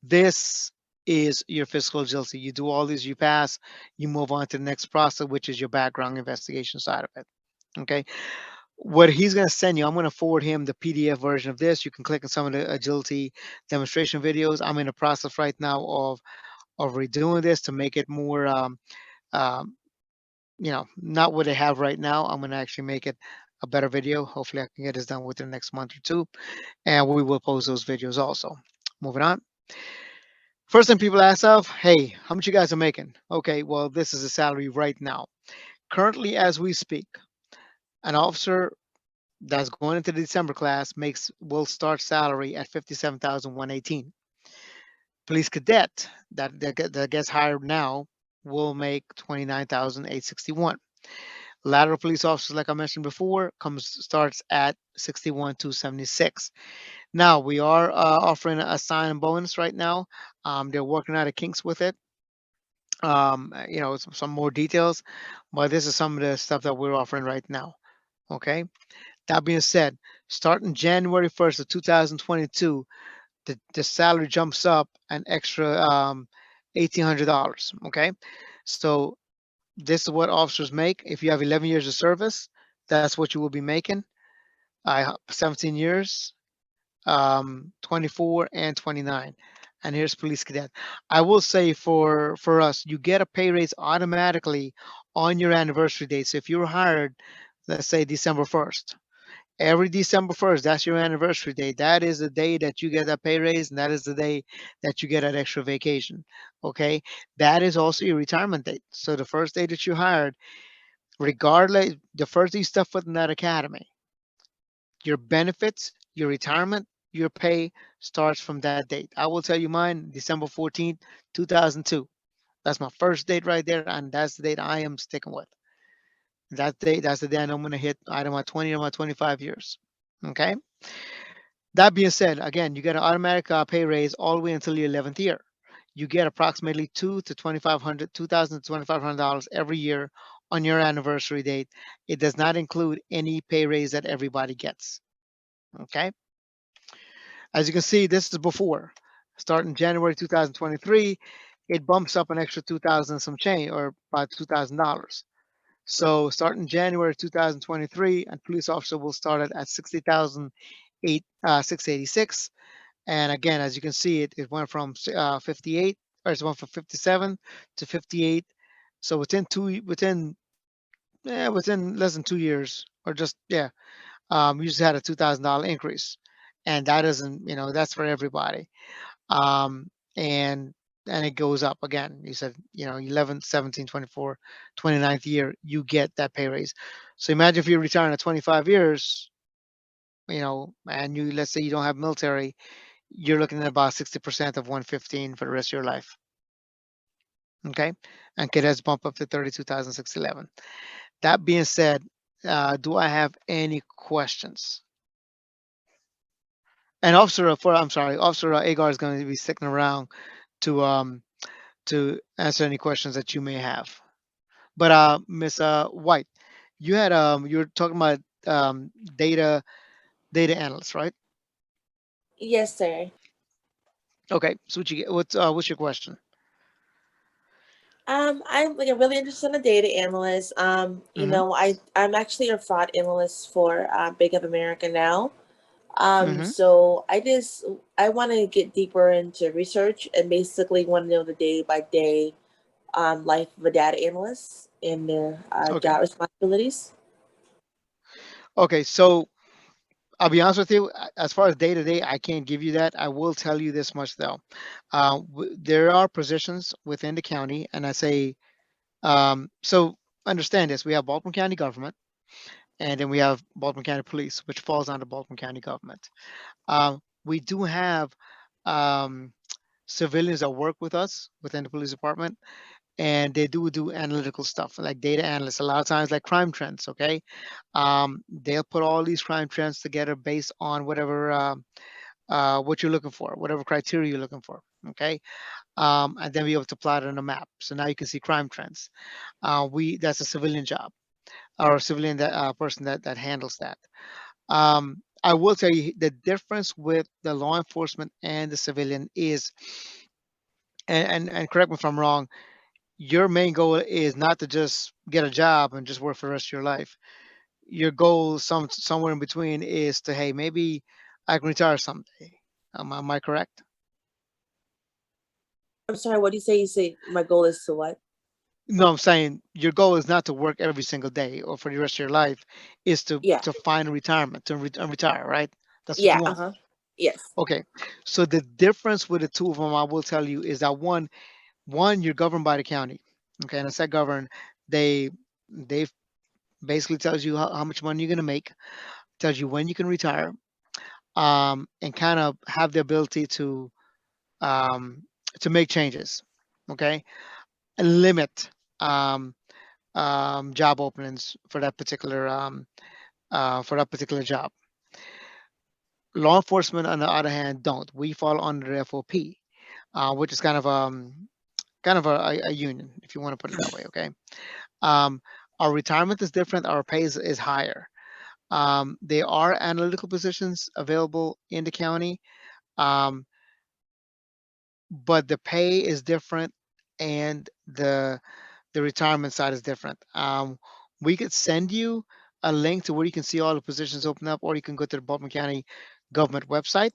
This is your physical agility. You do all these, you pass, you move on to the next process, which is your background investigation side of it. Okay. What he's going to send you, I'm going to forward him the PDF version of this. You can click on some of the agility demonstration videos. I'm in the process right now of redoing this to make it more, um, not what they have right now. I'm going to actually make it a better video. Hopefully, I can get this done within the next month or two, and we will post those videos also. Moving on. First thing people ask of, hey, how much you guys are making? Okay, well, this is the salary right now. Currently, as we speak, an officer that's going into the December class will start salary at 57,118. Police cadet that gets hired now will make 29,861. Lateral police officers, like I mentioned before, starts at 61,276. Now we are offering a sign-on bonus right now. They're working out of kinks with it. Some more details, but this is some of the stuff that we're offering right now. Okay. That being said, starting January 1st of 2022, the salary jumps up an extra $1,800. Okay. So this is what officers make. If you have 11 years of service, that's what you will be making. 17 years, 24 and 29. And here's police cadet. I will say for us, you get a pay raise automatically on your anniversary date. So if you're hired, let's say December 1st, every December 1st, that's your anniversary day. That is the day that you get that pay raise, and that is the day that you get that extra vacation. Okay. That is also your retirement date. So the first day that you hired, regardless, the first day you step foot in that academy, your benefits, your retirement, your pay starts from that date. I will tell you mine, December 14th, 2002. That's my first date right there, and that's the date I am sticking with. That date, that's the day I know I'm going to hit either my 20 or my 25 years. Okay. That being said, again, you get an automatic pay raise all the way until your 11th year. You get approximately $2,000 to $2,500 every year on your anniversary date. It does not include any pay raise that everybody gets. Okay. As you can see, this is before. Starting January 2023, it bumps up an extra 2,000 some change, or about $2,000. So starting January 2023, a police officer will start at 60,686. And again, as you can see, it went from 58, or it went from 57 to 58. So within less than 2 years, or just you just had a $2,000 increase, and that isn't, that's for everybody. Um, and it goes up again. You said, 11, 17, 24, 29th year, you get that pay raise. So imagine if you're retiring at 25 years, and let's say you don't have military, you're looking at about 60% of 115 for the rest of your life. Okay. And cadets bump up to 32,611. That being said, do I have any questions? And Officer Agar is going to be sticking around to answer any questions that you may have. But Miss White, you were talking about data analyst, right? Yes, sir. Okay. So what's your question? I'm like really interested in a data analyst. Mm-hmm. I'm actually a fraud analyst for Bank of America now. Mm-hmm. So I want to get deeper into research and basically want to know the day by day life of a data analyst and their Okay. job responsibilities. Okay. So I'll be honest with you. As far as day to day, I can't give you that. I will tell you this much though. There are positions within the county, and I say, so understand this. We have Baltimore County government, and then we have Baltimore County Police, which falls under Baltimore County government. We do have um, civilians that work with us within the police department, and they do analytical stuff like data analysts. A lot of times, like crime trends. Okay, they'll put all these crime trends together based on whatever what you're looking for, whatever criteria you're looking for. Okay, and then be able to plot it on a map. So now you can see crime trends. That's a civilian job. or a civilian that person that handles that. I will tell you the difference with the law enforcement and the civilian is, and correct me if I'm wrong, your main goal is not to just get a job and just work for the rest of your life. Your goal somewhere in between is to, hey, maybe I can retire someday. Am I correct? I'm sorry, what do you say? You say my goal is to what? No, I'm saying your goal is not to work every single day or for the rest of your life, is to Yeah. find a retirement, and retire, right? That's what you Yeah. want. Yes. Okay. So the difference with the two of them, I will tell you, is that one, you're governed by the county. Okay, and I said governed, they basically tells you how much money you're gonna make, tells you when you can retire, and kind of have the ability um, to make changes. Okay, and limit um, job openings for that particular job. Law enforcement, on the other hand, don't. We fall under the FOP, which is kind of a union, if you want to put it that way. Okay. Um, our retirement is different. Our pay is higher. There are analytical positions available in the county, um, but the pay is different, and the retirement side is different. We could send you a link to where you can see all the positions open up, or you can go to the Baltimore County government website.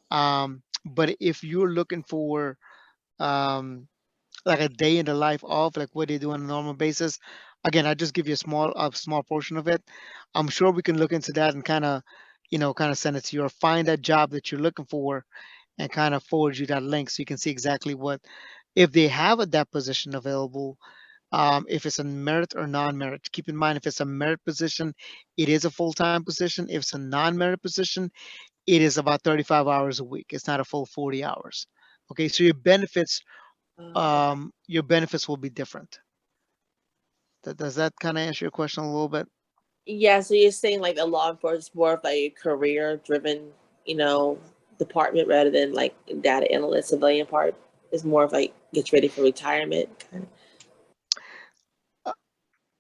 But if you're looking for um, like a day in the life of like what they do on a normal basis, again, I just give you a small portion of it. I'm sure we can look into that and kind of send it to you, or find that job that you're looking for and kind of forward you that link so you can see exactly what, if they have that position available, if it's a merit or non-merit. Keep in mind, if it's a merit position, it is a full-time position. If it's a non-merit position, it is about 35 hours a week. It's not a full 40 hours. Okay, so Okay. your benefits will be different. Does that kind of answer your question a little bit? Yeah. So you're saying like a law enforcement is more of like a career driven, you know, department rather than like data analyst civilian part is more of like gets ready for retirement kind of. Uh,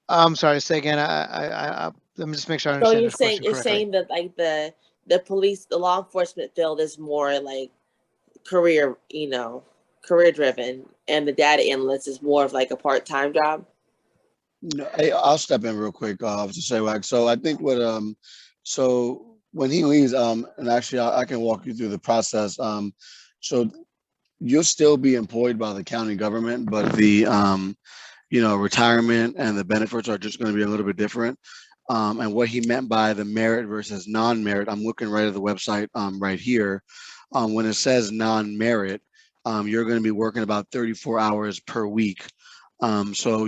I'm sorry. Say again. Let me just make sure I So understand this question you're correctly. saying that like the police the law enforcement field is more like career, you know, career driven, and the data analyst is more of like a part time job. No, hey, I'll step in real quick, to say like, so I think so when he leaves, and actually I can walk you through the process. So you'll still be employed by the county government, but retirement and the benefits are just going to be a little bit different. And what he meant by the merit versus non-merit, I'm looking right at the website, right here. When it says non-merit, you're going to be working about 34 hours per week. So,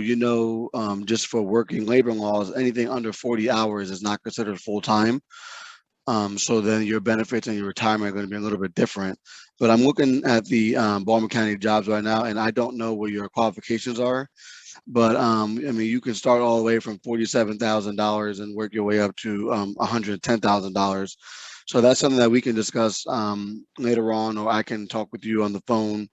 just for working labor laws, anything under 40 hours is not considered full-time. So then your benefits and your retirement are going to be a little bit different. But I'm looking at the Baltimore County jobs right now, and I don't know what your qualifications are. But I mean, you can start all the way from $47,000 and work your way up to $110,000. So that's something that we can discuss later on, or I can talk with you on the phone,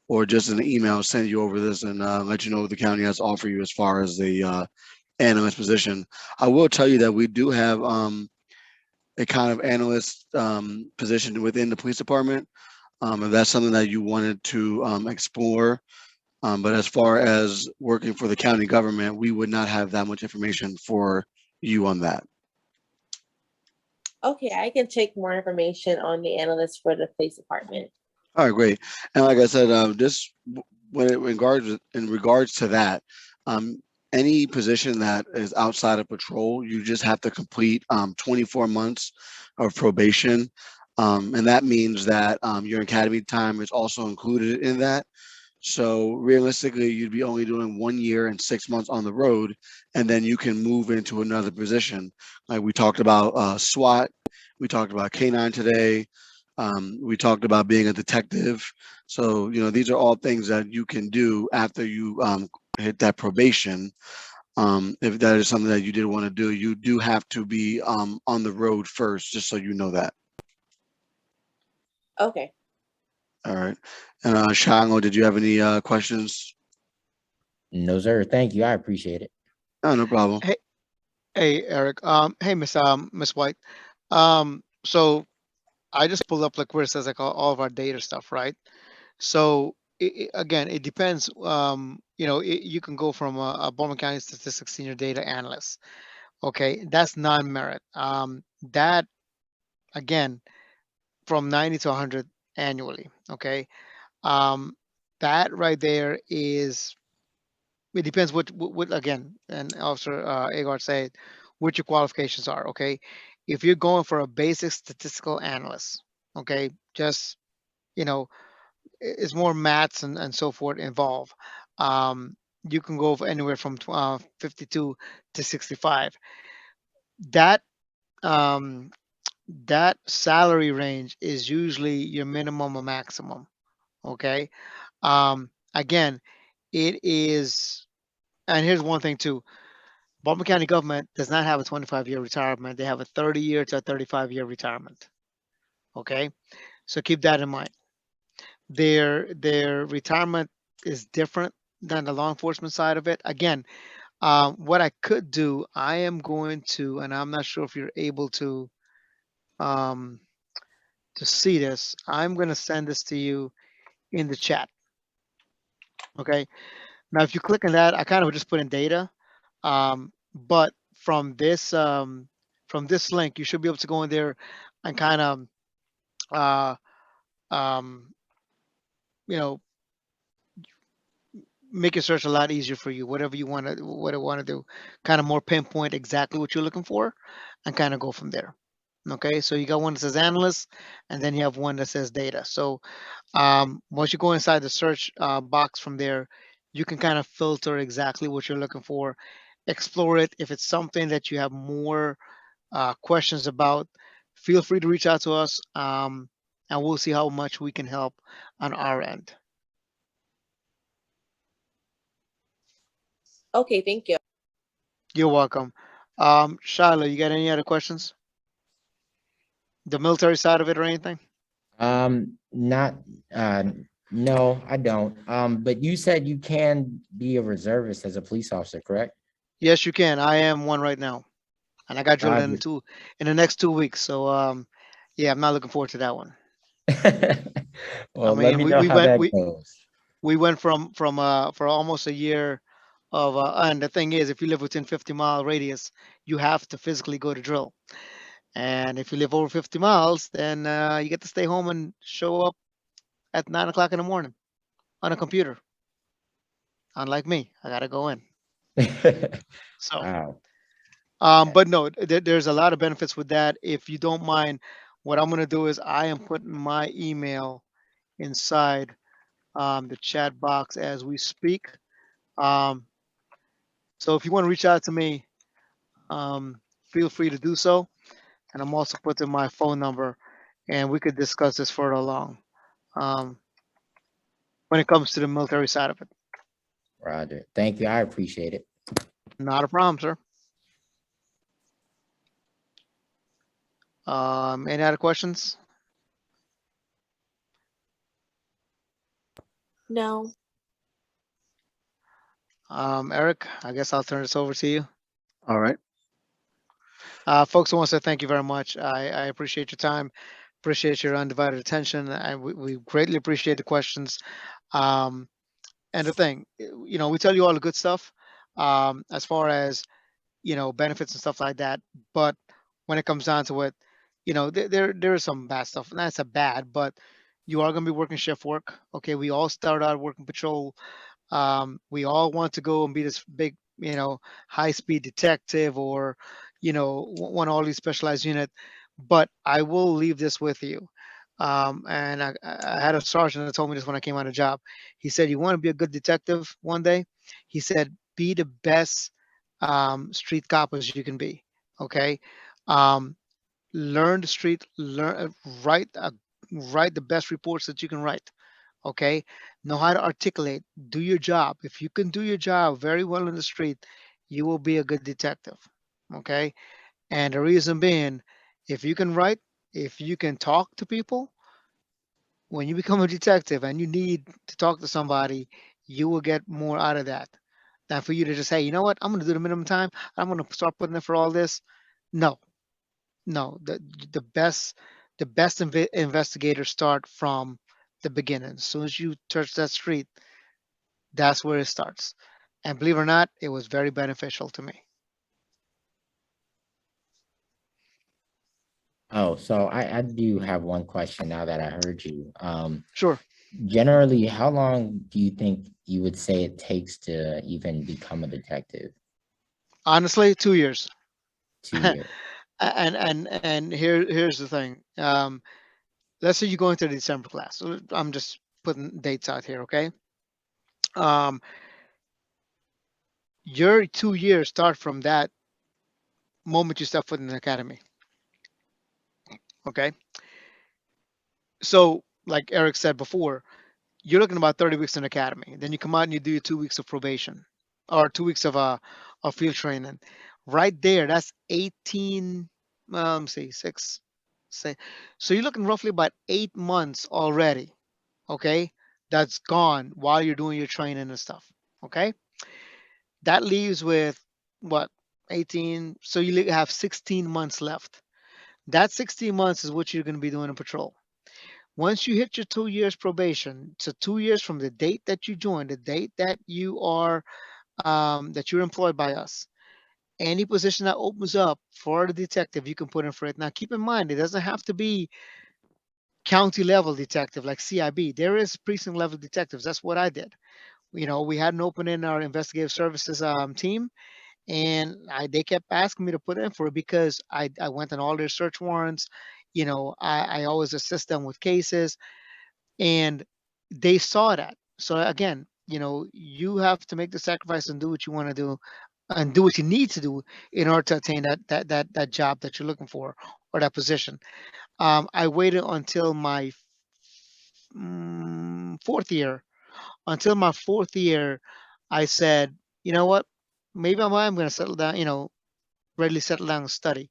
or just in an email, send you over this and let you know what the county has to offer you as far as the analyst position. I will tell you that we do have a kind of analyst position within the police department. If that's something that you wanted to explore. But as far as working for the county government, we would not have that much information for you on that. Okay, I can take more information on the analyst for the police department. All right, great. And like I said, in regards to that, um, any position that is outside of patrol, you just have to complete 24 months of probation. And that means that your academy time is also included in that. So realistically, you'd be only doing 1 year and 6 months on the road, and then you can move into another position. Like we talked about SWAT, we talked about K9 today, we talked about being a detective. So, these are all things that you can do after you hit that probation. If that is something that you did want to do, you do have to be on the road first, just so you know that. Okay. All right. And Shango, did you have any questions? No, sir. Thank you. I appreciate it. Oh, no problem. Hey, Eric. Hey, Miss White. So I just pulled up like where it says like all of our data stuff, right? So again, it depends. You can go from a Baltimore County Statistics Senior Data Analyst. Okay, that's non-merit. That again, from 90 to 100 annually. Okay, um, that right there is. It depends what again, and Officer Agard said, what your qualifications are. Okay, if you're going for a basic statistical analyst, okay, just you know it's more maths and so forth involved. Um, you can go for anywhere from 52 to 65. That um, that salary range is usually your minimum or maximum. Okay. Again, it is, and here's one thing too. Baltimore County government does not have a 25-year retirement. They have a 30-year to a 35-year retirement. Okay. So keep that in mind. Their retirement is different than the law enforcement side of it. Again, what I could do, I am going to, and I'm not sure if you're able um, to see this. I'm going to send this to you in the chat. Okay. Now, if you click on that, I kind of just put in data, but from this link, you should be able to go in there and kind of uh, um, you know make your search a lot easier for you. Whatever you want to do, kind of more pinpoint exactly what you're looking for, and kind of go from there. Okay, so you got one that says analyst, and then you have one that says data. So once you go inside the search box from there, you can kind of filter exactly what you're looking for, explore it. If it's something that you have more questions about, feel free to reach out to us, and we'll see how much we can help on our end. Okay, thank you. You're welcome. Shiloh, you got any other questions? The military side of it or anything? Not, uh, no, I don't. But you said you can be a reservist as a police officer, correct? Yes, you can. I am one right now, and I got drilled Roger. in the next 2 weeks. So yeah, I'm not looking forward to that one. I Well, let mean, me we, know we how went that we goes. we went from for almost a year of and the thing is, if you live within 50-mile radius, you have to physically go to drill. And if you live over 50 miles, then you get to stay home and show up at 9 o'clock in the morning on a computer. Unlike me, I gotta go in. So, Wow. Okay. but no, there's a lot of benefits with that. If you don't mind, what I'm gonna do is I am putting my email inside the chat box as we speak. Um, so if you want to reach out to me, feel free to do so. And I'm also putting my phone number, and we could discuss this further along um, when it comes to the military side of it. Roger. Thank you. I appreciate it. Not a problem, sir. Any other questions? No. Eric, I guess I'll turn this over to you. All right. Folks, I want to say thank you very much. I appreciate your time, appreciate your undivided attention, and we greatly appreciate the questions. Um, and the thing, we tell you all the good stuff as far as benefits and stuff like that. But when it comes down to it, there is some bad stuff. Not so bad, but you are going to be working shift work. Okay, we all start out working patrol. We all want to go and be this big, high speed detective or, want all these specialized unit. But I will leave this with you. And I had a sergeant that told me this when I came on the job. He said, "You want to be a good detective one day?" He said, "Be the best street cop as you can be." Okay. Um, Learn the street, write, write the best reports that you can write. Okay, know how to articulate, do your job. If you can do your job very well in the street, you will be a good detective. Okay, and the reason being, if you can write, if you can talk to people, when you become a detective and you need to talk to somebody, you will get more out of that. than for you to just say, you know what, I'm going to do the minimum time. I'm going to start putting in for all this. No, no. The best investigators start from the beginning. As soon as you touch that street, that's where it starts. And believe it or not, it was very beneficial to me. Oh, so I do have one question now that I heard you. Sure. Generally, how long do you think you would say it takes to even become a detective? Honestly, 2 years. 2 years. And here's the thing. Let's say you go into the December class. So I'm just putting dates out here, okay? Um, your 2 years start from that moment you step foot in the academy, okay? So, like Eric said before, you're looking about 30 weeks in academy. Then you come out and you do your 2 weeks of probation, or 2 weeks of field training. Right there, that's 18. See, six. Say, so you're looking roughly about 8 months already. Okay, that's gone while you're doing your training and stuff. Okay, that leaves with what, 18. So you have 16 months left. That 16 months is what you're going to be doing in patrol. Once you hit your 2 years probation, so 2 years from the date that you joined, the date that you're employed by us, any position that opens up for the detective, you can put in for it. Now, keep in mind, it doesn't have to be county level detective like CIB. There is precinct level detectives. That's what I did. We had an opening in our investigative services team, and they kept asking me to put in for it because I went on all their search warrants. I always assist them with cases, and they saw that. So again, you have to make the sacrifice and do what you want to do and do what you need to do in order to attain that job that you're looking for, or that position. I waited until my fourth year. Until my fourth year, I said, you know what? Maybe I'm going to settle down. Readily settle down and study.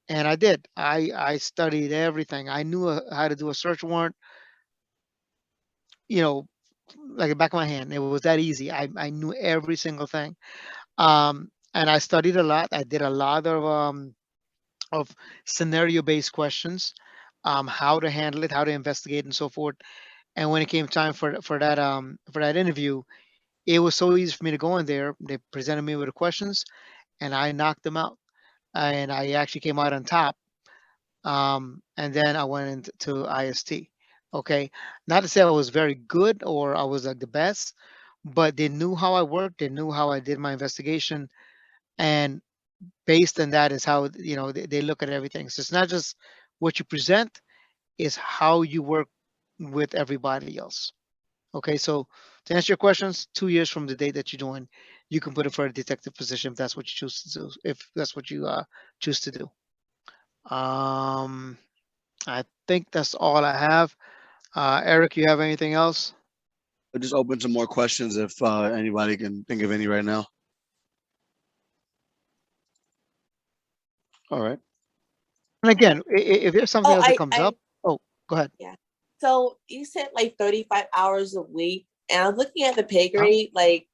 And I did. I studied everything. I knew how to do a search warrant. You know, like the back of my hand. It was that easy. I knew every single thing. And I studied a lot. I did a lot of scenario-based questions, how to handle it, how to investigate, and so forth. And when it came time for that interview, it was so easy for me to go in there. They presented me with the questions, and I knocked them out. And I actually came out on top. And then I went into IST. Okay, not to say I was very good or I was like the best, but they knew how I worked. They knew how I did my investigation, and based on that is how they look at everything. So it's not just what you present; it's how you work with everybody else. Okay, so to answer your questions, 2 years from the date that you join, you can put it for a detective position if that's what you choose to do. If that's what you choose to do. Um, I think that's all I have. Eric, you have anything else? I'll just open some more questions if anybody can think of any right now. All right. And again, if there's something Oh, else that comes up, oh, go ahead. yeah. So you said like 35 hours a week, and I was looking at the pay Huh? grade,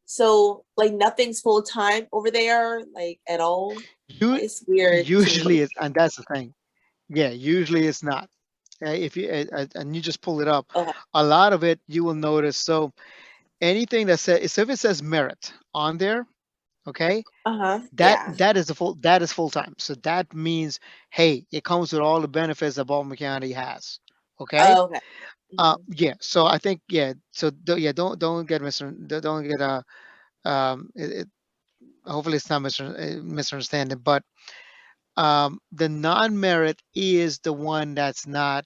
so like nothing's full time over there, like at all. You It's weird to usually me. it's, and that's the thing. Yeah, usually it's not. If you and you just pull it up, Okay. a lot of it you will notice. So anything that says, so if it says merit on there, okay, Uh-huh. that Yeah. that is full time. So that means, hey, it comes with all the benefits that Baltimore County has. Okay. Oh, okay. Mhm. Yeah. So I think, yeah. So yeah, don't get don't get hopefully it's not misunderstanding, but the non-merit is the one that's not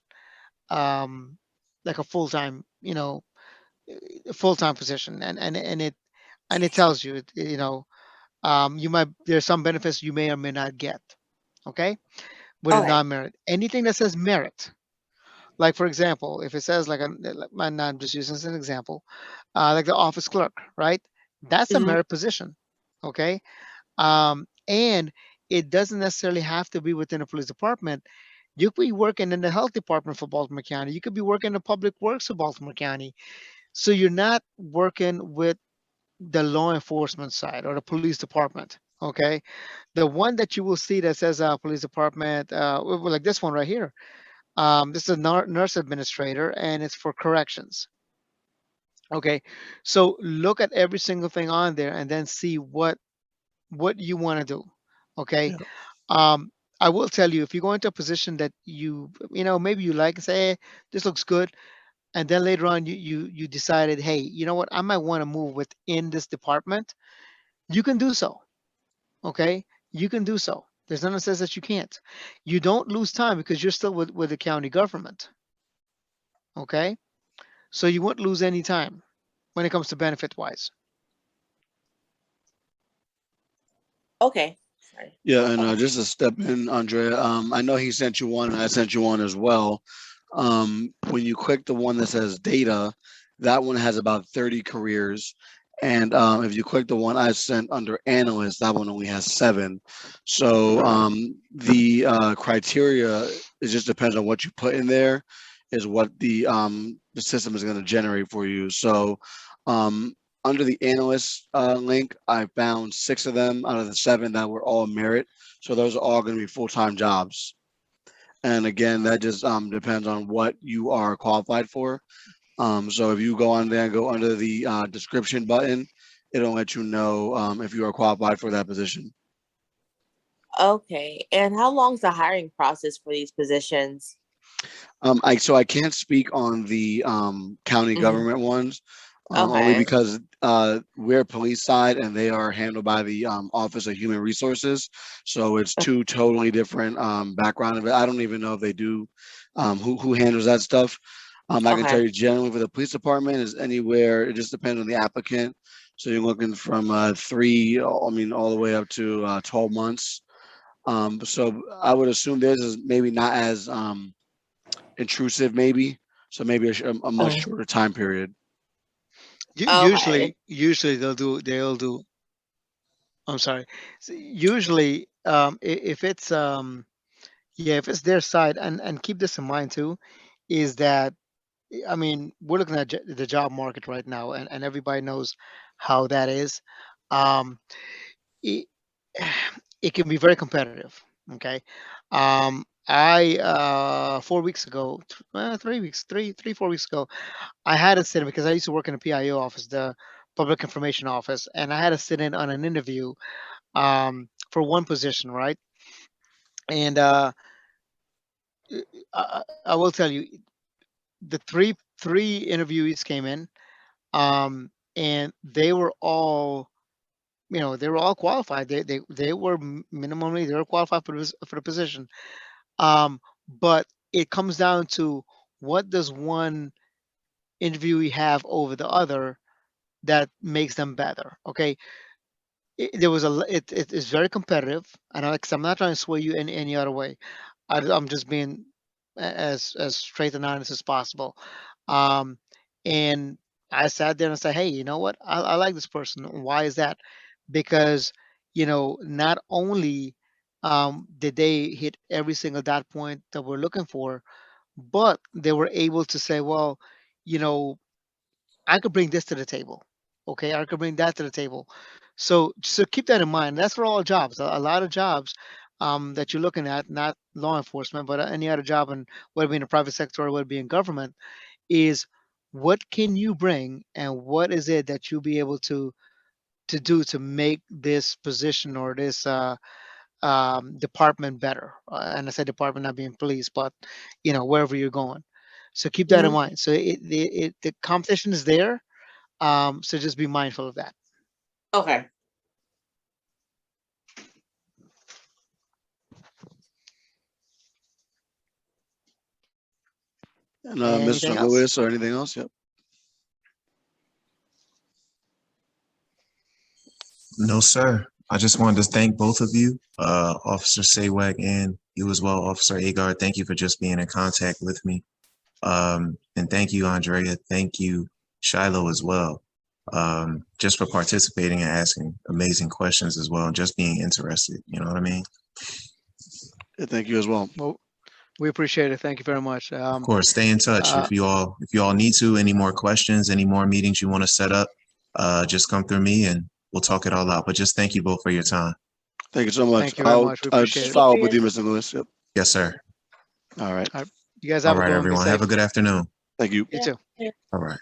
um like a full-time, full-time position, and it tells you, you might, there's some benefits you may or may not get. Okay, with a Okay. non-merit, anything that says merit, like for example, if it says like I'm just using as an example, like the office clerk, right? That's a Mhm. merit position. Okay, and it doesn't necessarily have to be within a police department. You could be working in the health department for Baltimore County. You could be working in the public works of Baltimore County. So you're not working with the law enforcement side or the police department. Okay, the one that you will see that says police department, like this one right here. This is a nurse administrator, and it's for corrections. Okay, so look at every single thing on there, and then see what you want to do. Okay, Yeah. um, I will tell you, if you go into a position that maybe you like and say, hey, this looks good, and then later on you decided, hey, you know what, I might want to move within this department, you can do so. Okay, you can do so. There's nothing that says that you can't. You don't lose time because you're still with the county government. Okay, so you won't lose any time when it comes to benefit wise. Okay. Sorry. Yeah, and just to step in, Andrea, I know he sent you one, and I sent you one as well. When you click the one that says data, that one has about 30 careers. And if you click the one I sent under analyst, that one only has 7. So the criteria, it just depends on what you put in there, is what the system is going to generate for you. So under the analyst link, I found 6 of them out of the 7 that were all merit. So those are all going to be full-time jobs. And again, that just depends on what you are qualified for. So if you go on there and go under the description button, it'll let you know if you are qualified for that position. Okay. And how long is the hiring process for these positions? So I can't speak on the county government ones, only Okay. because we're police side and they are handled by the Office of Human Resources. So it's 2 totally different background of it. I don't even know if they do who handles that stuff. I can tell you generally for the police department is anywhere. It just depends on the applicant. So you're looking from 3, all the way up to 12 months. So I would assume theirs is maybe not as intrusive, maybe. So maybe a much shorter time period. Okay. Usually they'll do. I'm sorry. Usually, if it's if it's their side, and keep this in mind too, is that, I mean, we're looking at the job market right now, and everybody knows how that is. Um, it, it can be very competitive. Okay. I 4 weeks ago, 3 weeks, 4 weeks ago, I had to sit in because I used to work in the PIO office, the Public Information Office, and I had to sit in on an interview for one position, right? And I will tell you, the three interviewees came in, and they were all, they were all qualified. They were minimally, they were qualified for the position. But it comes down to, what does one interviewee have over the other that makes them better? Okay, there was it is very competitive, and I'm not trying to sway you in any other way. I'm just being as straight and honest as possible. Um, and I sat there and said, hey, you know what? I like this person. Why is that? Because, not only did they hit every single dot point that we're looking for, but they were able to say, well, you know, I could bring this to the table. Okay, I could bring that to the table. So keep that in mind. That's for all jobs. A lot of jobs that you're looking at, not law enforcement, but any other job, and whether it be in the private sector or whether it be in government, is what can you bring, and what is it that you'll be able to do to make this position or this department better. And I said department, not being police, but wherever you're going. So keep that in Mhm. mind. So the competition is there. So just be mindful of that. Okay. And Anything Mr. else? Lewis or anything else? Yep. No, sir. I just wanted to thank both of you, Officer Saywag and you as well, Officer Agar. Thank you for just being in contact with me. And thank you, Andrea. Thank you, Shiloh, as well, just for participating and asking amazing questions as well, and just being interested. You know what I mean? Yeah, thank you as well. Well, we appreciate it. Thank you very much. Of course, stay in touch. Uh, If you all need to, any more questions, any more meetings you want to set up, just come through me and we'll talk it all out. But just thank you both for your time. Thank you so much. Thank you very much. We appreciate just it. follow up with you, Mr. Lewis. Yep. Yes, sir. All right. You guys All have a right, good one. Be everyone. Have a safe. good afternoon. Thank you. You too. All right.